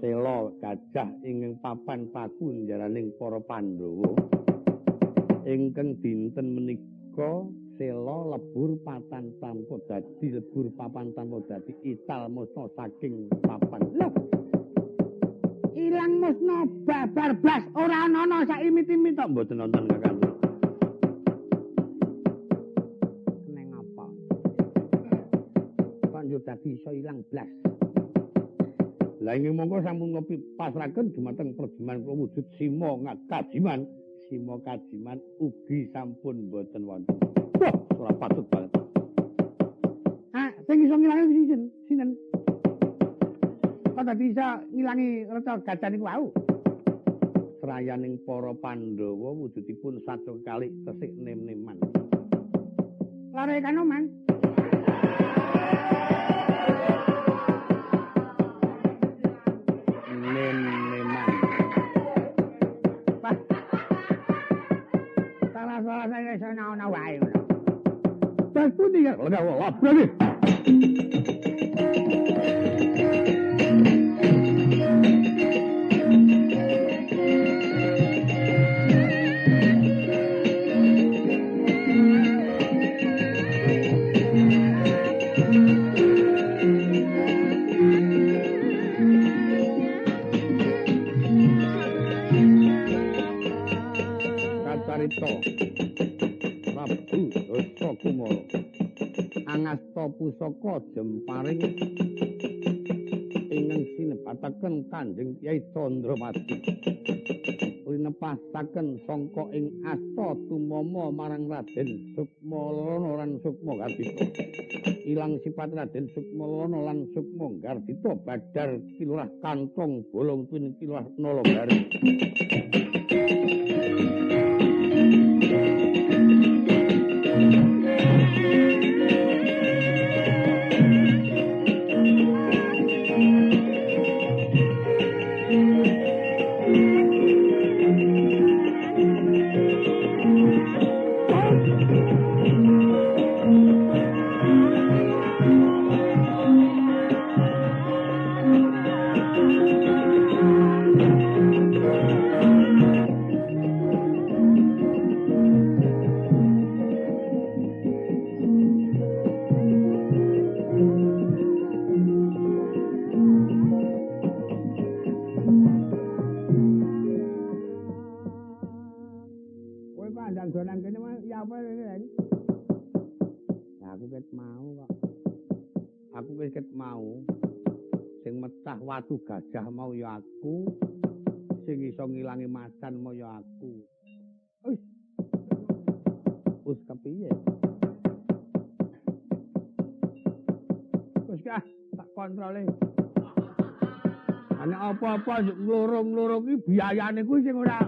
Sela gajah ing papan paku njaraning para Pandhawa. Ingkang dinten menika sela lebur papan tanpa dadi ical musna saking papan. Loh, ilang musna babar blas ora ana sak imit-imit tok mboten nonton Kakang. Neng apa? Banjur dadi iso ilang blas. Lah ing mongko sampun ngopi pasraken dumateng perjiman kula wujud sima kajiman. Sima kajiman ugi sampun mboten wonten. Wah, ora patut banget. Ah, sing iso ngilangi sinten? Kok dadi iso ngilangi reca gajah niku wau? Serayaning para Pandhawa wujudipun saca kalih tesik nem-neman. Lare Kanoman. Nem-neman. Wah. Salah saya iso ana wae ngono. Terus pundi ya? Ora berani. Prabu Dasa Kumara angasta pusaka jemparing ingkang sinebataken Kanjeng Kyai Candramati linepasaken sangka ing asta tumama marang Raden Sukmalana lan Sukma Gardita ilang sipat Raden Sukmalana lan Sukma Gardita badar kilurah kantong bolong pin kilurah Nalagari. Watu gajah mau ya aku, sing iso ngilangi macan mau ya aku. Wis kepiye? Wis tak kontrole. Ana apa-apa nglorong-nglorong iki biayane kuwi sing ora.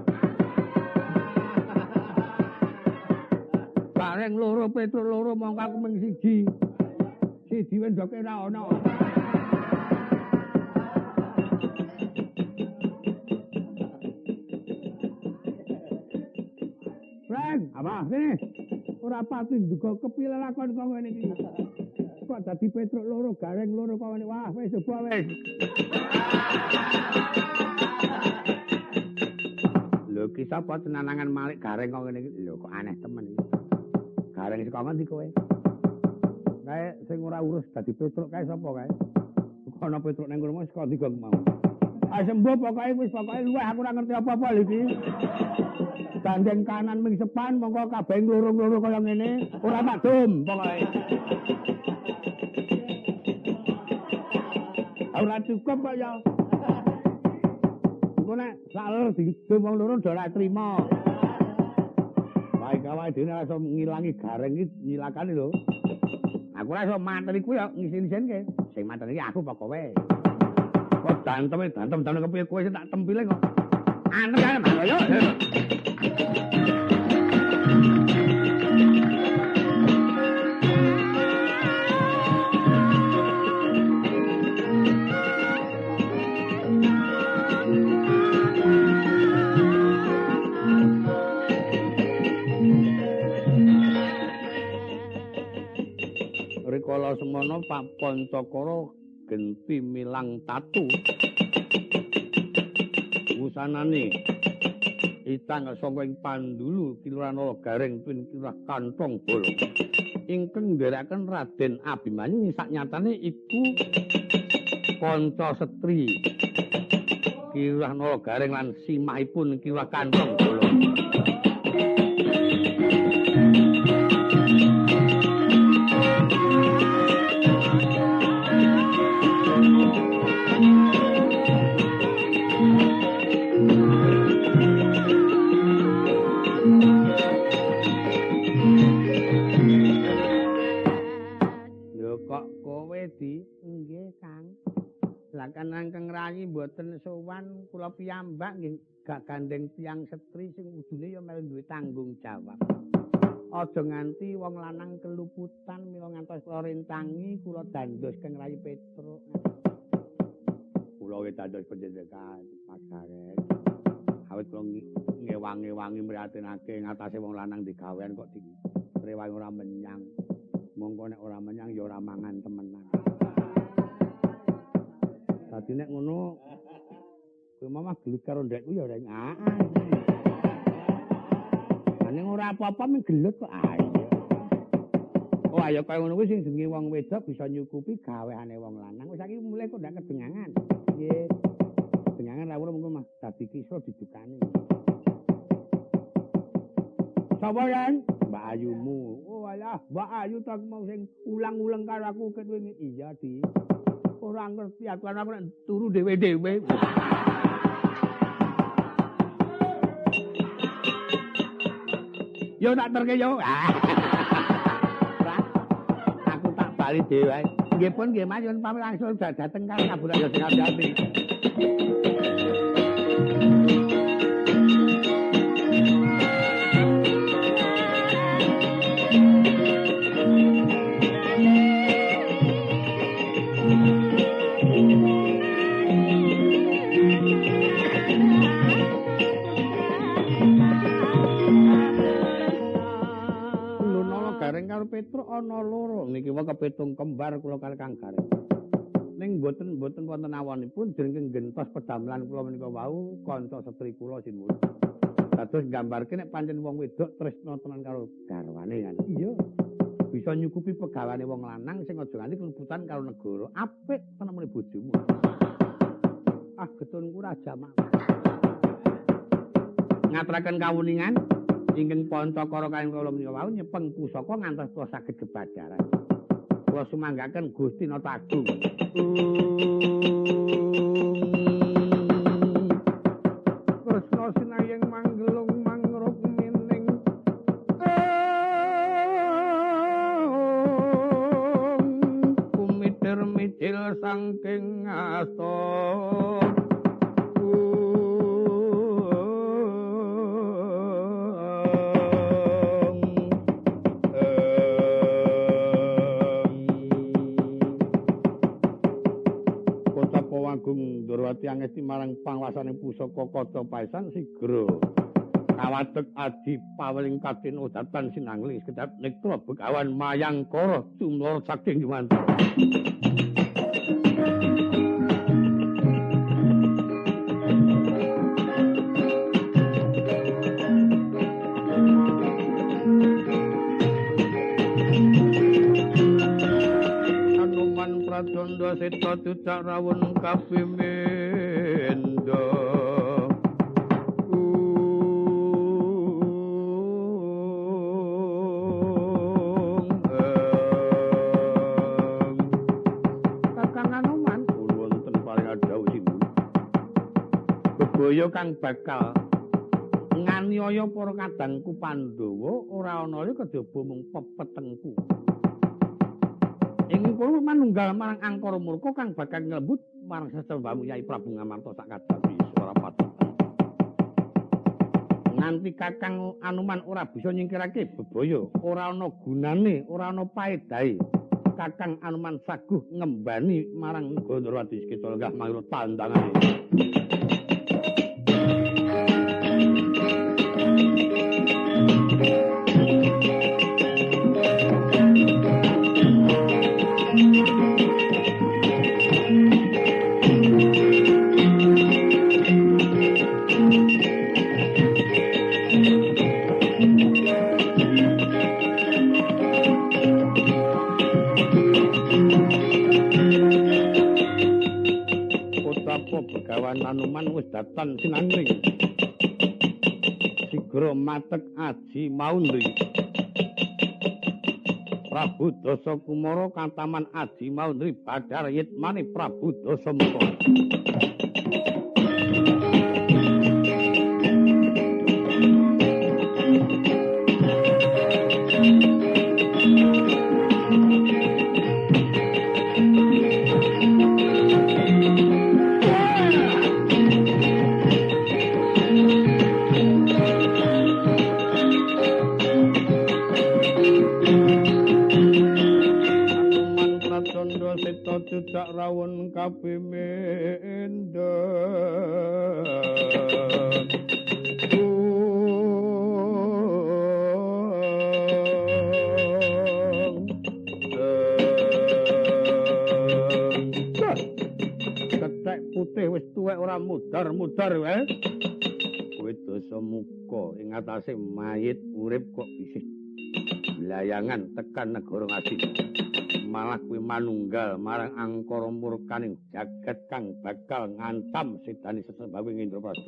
Gareng loro Petruk loro mongko aku mung siji. Siji wendoke ora ana. Reng, apa? Sini. Ora pati nduga kepilih lakon kok ngene iki. Kok dadi Petruk loro, Gareng loro kok ngene. Wah, wis coba wis. Lho ki sapa tenanangan Malik Gareng kok ngene iki? Lho kok aneh temen iki. Gareng saka ngendi kowe? Kae sing ora urus dadi Petruk kae sapa kae? Kok ana Petruk nang kono saka ndi kok mau. Ah sembuh pokoke wis pokoke luwih aku ora ngerti apa-apa lho iki. Gandeng kanan ming sepan mongko kabeh nglurung-lurung kaya ngene ora tak dum pokoke. Ora cukup kok ya. Engko nek salur didum wong loro do ora trima. Baik awake dhewe ora iso ngilangi Gareng iki nyilakane lho. Aku ora iso materi ku ya ngisin-isinke. Sing materi aku apa kowe? Kok dantem kepiye kowe sing tak tempile kok. Aneh kan yo. Rikala semana Pak Pancakara genti milang tatu. Wusanane itang saka ing Pandulu Kelurahan Gareng pin Kirah Kantong Bolong. Ingkang ndherekaken Raden Abimanyu saknyatane iku kanca setri Kirah Gareng lan simahipun Kirah Kantong Bolong. Nggih, Kang. Lah kan Kang Rayi mboten sowan kula piyambak nggih gak gandeng tiyang setri sing udune ya melu duwe tanggung jawab. Aja nganti wong lanang keluputan mila ngantos kula rintangi kula dandos Kang Rayi Petruk. Kula wis dandos penjenengan Pak Gareng. Awit kula ngewangi-wangi mriyatinake ngatasé wong lanang digawean kok direwangi ora menyang. Mongko nek ora menyang ya ora mangan temenan. Dadi nek ngono kowe mamah gelut karo ndekku ya ora heeh. Ning ora apa-apa mung gelut kok ayo. Oh ayo kaya ngono kuwi sing jenenge wong wedok bisa nyukupi gaweane wong lanang. Wis saiki mulai kok ndak kedengangan. Nggih. Kedengangan ra ora mung Mas dadi kisra didukani. Sapa yan? Mbak Ayumu. Oh alah, Mbak Ayu tak mau sing ulang-ulang karo aku ket wingi. Iya, Di. Ora ngerti aku nek turu dhewe-dhewe. Yo tak terke yo. Aku tak bali dhewe. Nggih pun nggih Mas, yen pamit langsung dateng karo kaburan yo sing ati-ati. Petruk ana loro niki wae kepitung kembar kula kali Kang Gareng. Ning mboten wonten awonipun jeneng gentos pedamelan kula menika wau kanca setri kula sinuwun. Dados nggambarke nek pancen wong wedok tresna tenan karo garwane kan. Iya. Bisa nyukupi pegawane wong lanang sing aja nganti keluputan karo negara. Apik tenemene bojomu. Ah getunku ra jamak. Ngaturaken kawuningan ingkang Pancakara kaliyan kula menika wau nyepeng pusaka ngantos kula saged kebadaran. Kula sumanggaken Gusti Nata Agung. Kresna sinayeng manggelung mangruk mining. Kumitir-mitil saking asta. ngesti marang panguwasaning pusaka kaca paisan sigra kawadeg adi paweling katin odatan sinangling sekedap nektra begawan mayangkara tumlor saking Yumantra. Pradanda seta cucak rawun kapimenda Kakang Anoman wonten paring adhawuh sindu bebaya kang bakal nganiaya para kadangku Pandhawa ora ana ya kejaba mung pepetengku. Ing kono manunggal marang angkara murka kang bakal nglembut marang sesembahmu Yai Prabu Ngamarta sak kadhapi swara patutan. Nganti Kakang Anoman ora bisa nyingkirake bebaya, ora ana gunane, ora ana paedahe. Kakang Anoman saguh ngembani marang Gandharwati Sekita lenggah mangrut tandangane. Begawan Anoman wis datan sinangling sigra matek aji maundri Prabu Dasa Kumara kantaman aji maundri badhar yitmane Prabu Dasamuka. Cucak rawon kapimenda ketek putih wis tuwek ora mudar-mudar wae. Kowe Dasamuka ing atase mayit urip kok isih layangan tekan negara ngadi. Malah kuwi manunggal marang angkara murkaning jagat kang bakal ngancam sedane sesembahing Indraprasta.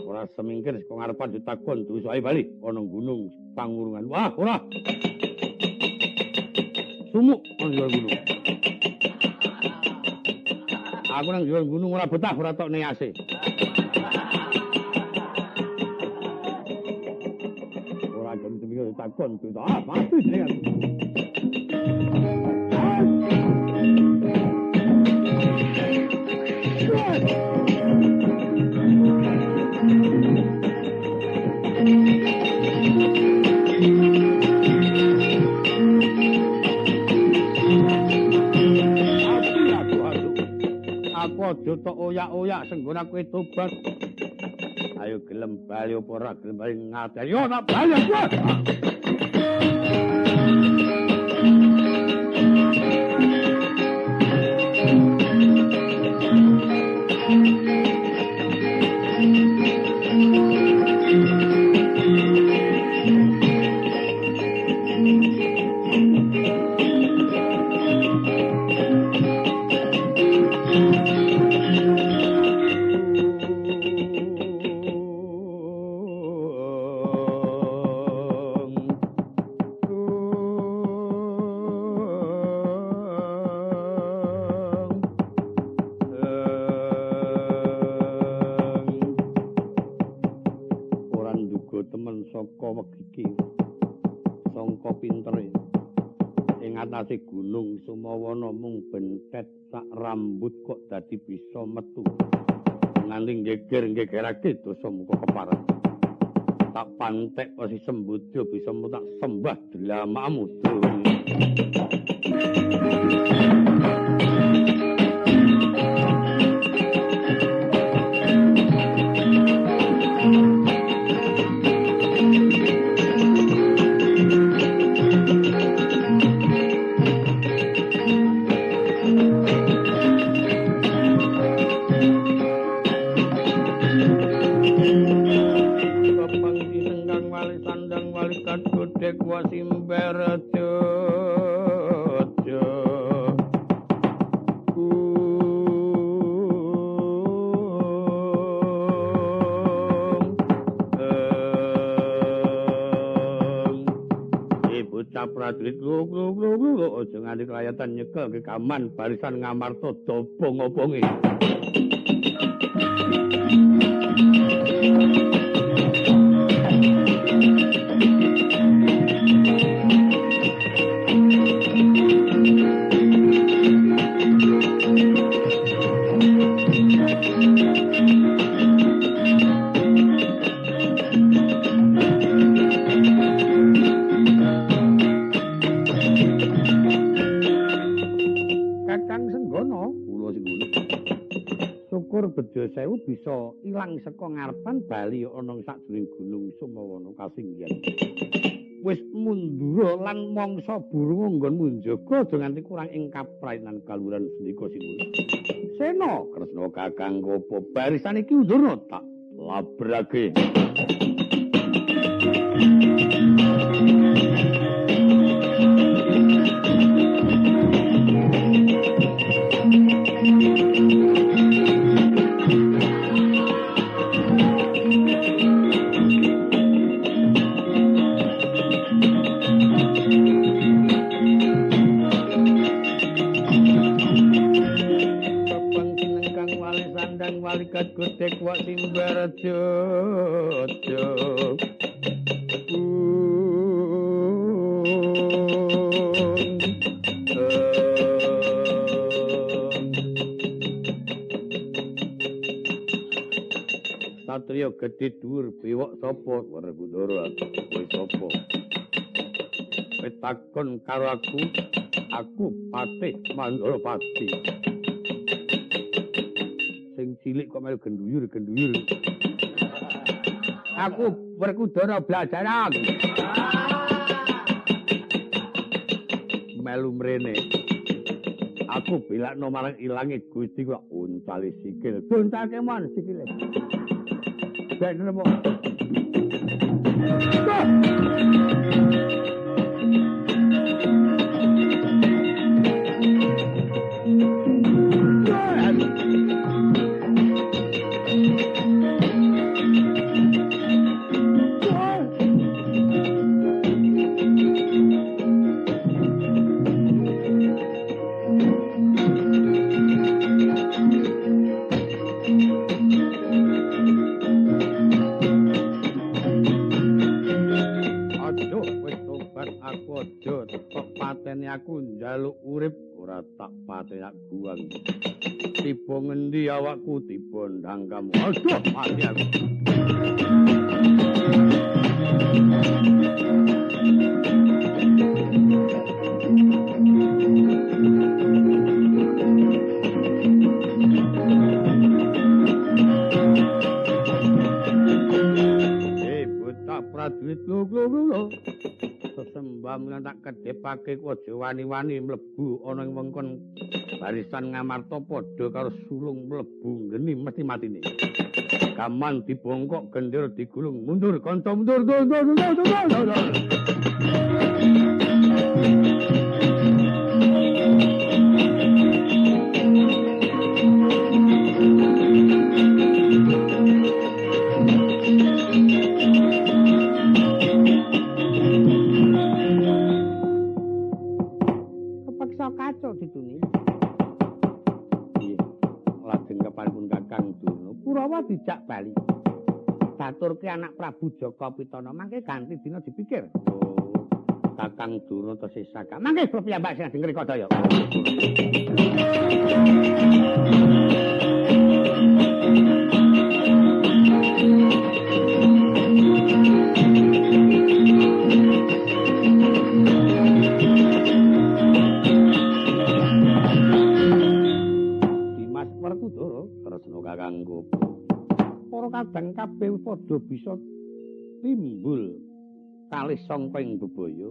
Ora semingkir saka ngarepan ditakon dosa ae bali ana gunung pangurungan. Wah, ora. Sumuk ana gunung. Aku nang dhuwur gunung ora betah ora tok nease. Ora jam-jam ditakon dosa. Ah, mati jenengan. Aku aja tok oyak-oyak senggona kowe tobat. Ayo gelem bali apa ora gelem bali ngati. Ayo tak bali kowe. Atase gunung Sumawana mung bentet sak rambut kok dadi bisa metu nganti geger-gegerake Dasamuka keparat. Tak pantek wis sembodya bisa tak sembah dlamaamu. wa simberjo prajurit lho aja nganti klayatan nyekel kekaman barisan Ngamarta dobong-obonge. Bejo sewu bisa ilang saka ngarepan bali ana sajroning gunung Sumawana kasinggihan. Wis mundura lan mangsa burung nggonmu njaga aja nganti kurang ing kaprainan kaluhuran sendika Sindur. Sena Kresna Kakang Kopo barisan iki undurna tak labrake. Walikat Gudek wa simberjo Satria gedhe dhuwur bewok sapa Werkudara kowe sapa Petakon karo aku Patih Mandorapati cilik kok melu genduyur. Aku Werkudara Blajaran. Melu mrene. Aku bilakno marang ilange Gusti kok untali sikil. Untalke mon sikile. Ben nemu. Aku njaluk urip ora tak patenak guang. Tiba ngendi awakku tiba ndang kamu. Aduh, mati aku. Bocah prajurit lho. Sesembah mulan tak kedhepake ku aja wani-wani mlebu ana ing wengkon barisan Ngamarta padha karo sulung mlebu geni mesti matine. Gaman dibongkok gendera digulung mundur kanca mundur. Kacau dituni. Nggih. Lajeng keparipun Kakang Durna Kurawa dijak bali. Baturke anak Prabu Jaka Pitana mangke ganti dina dipikir. Oh, Kakang Durna tesih saka. Mangke kula piyambak sing ngringka daya. Kakangku para kadang kabeh padha bisa timbul kalih sangka ing bebaya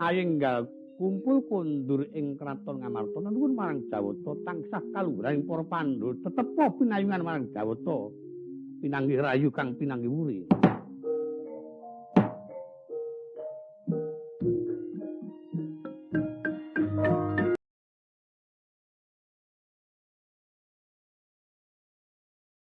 ayenggal kumpul kondur ing kraton Ngamarta nuwun marang Jawata tansah kaluhuraning para Pandhawa tetep pinayungan marang Jawata pinanggih rayu kang pinanggih wuri.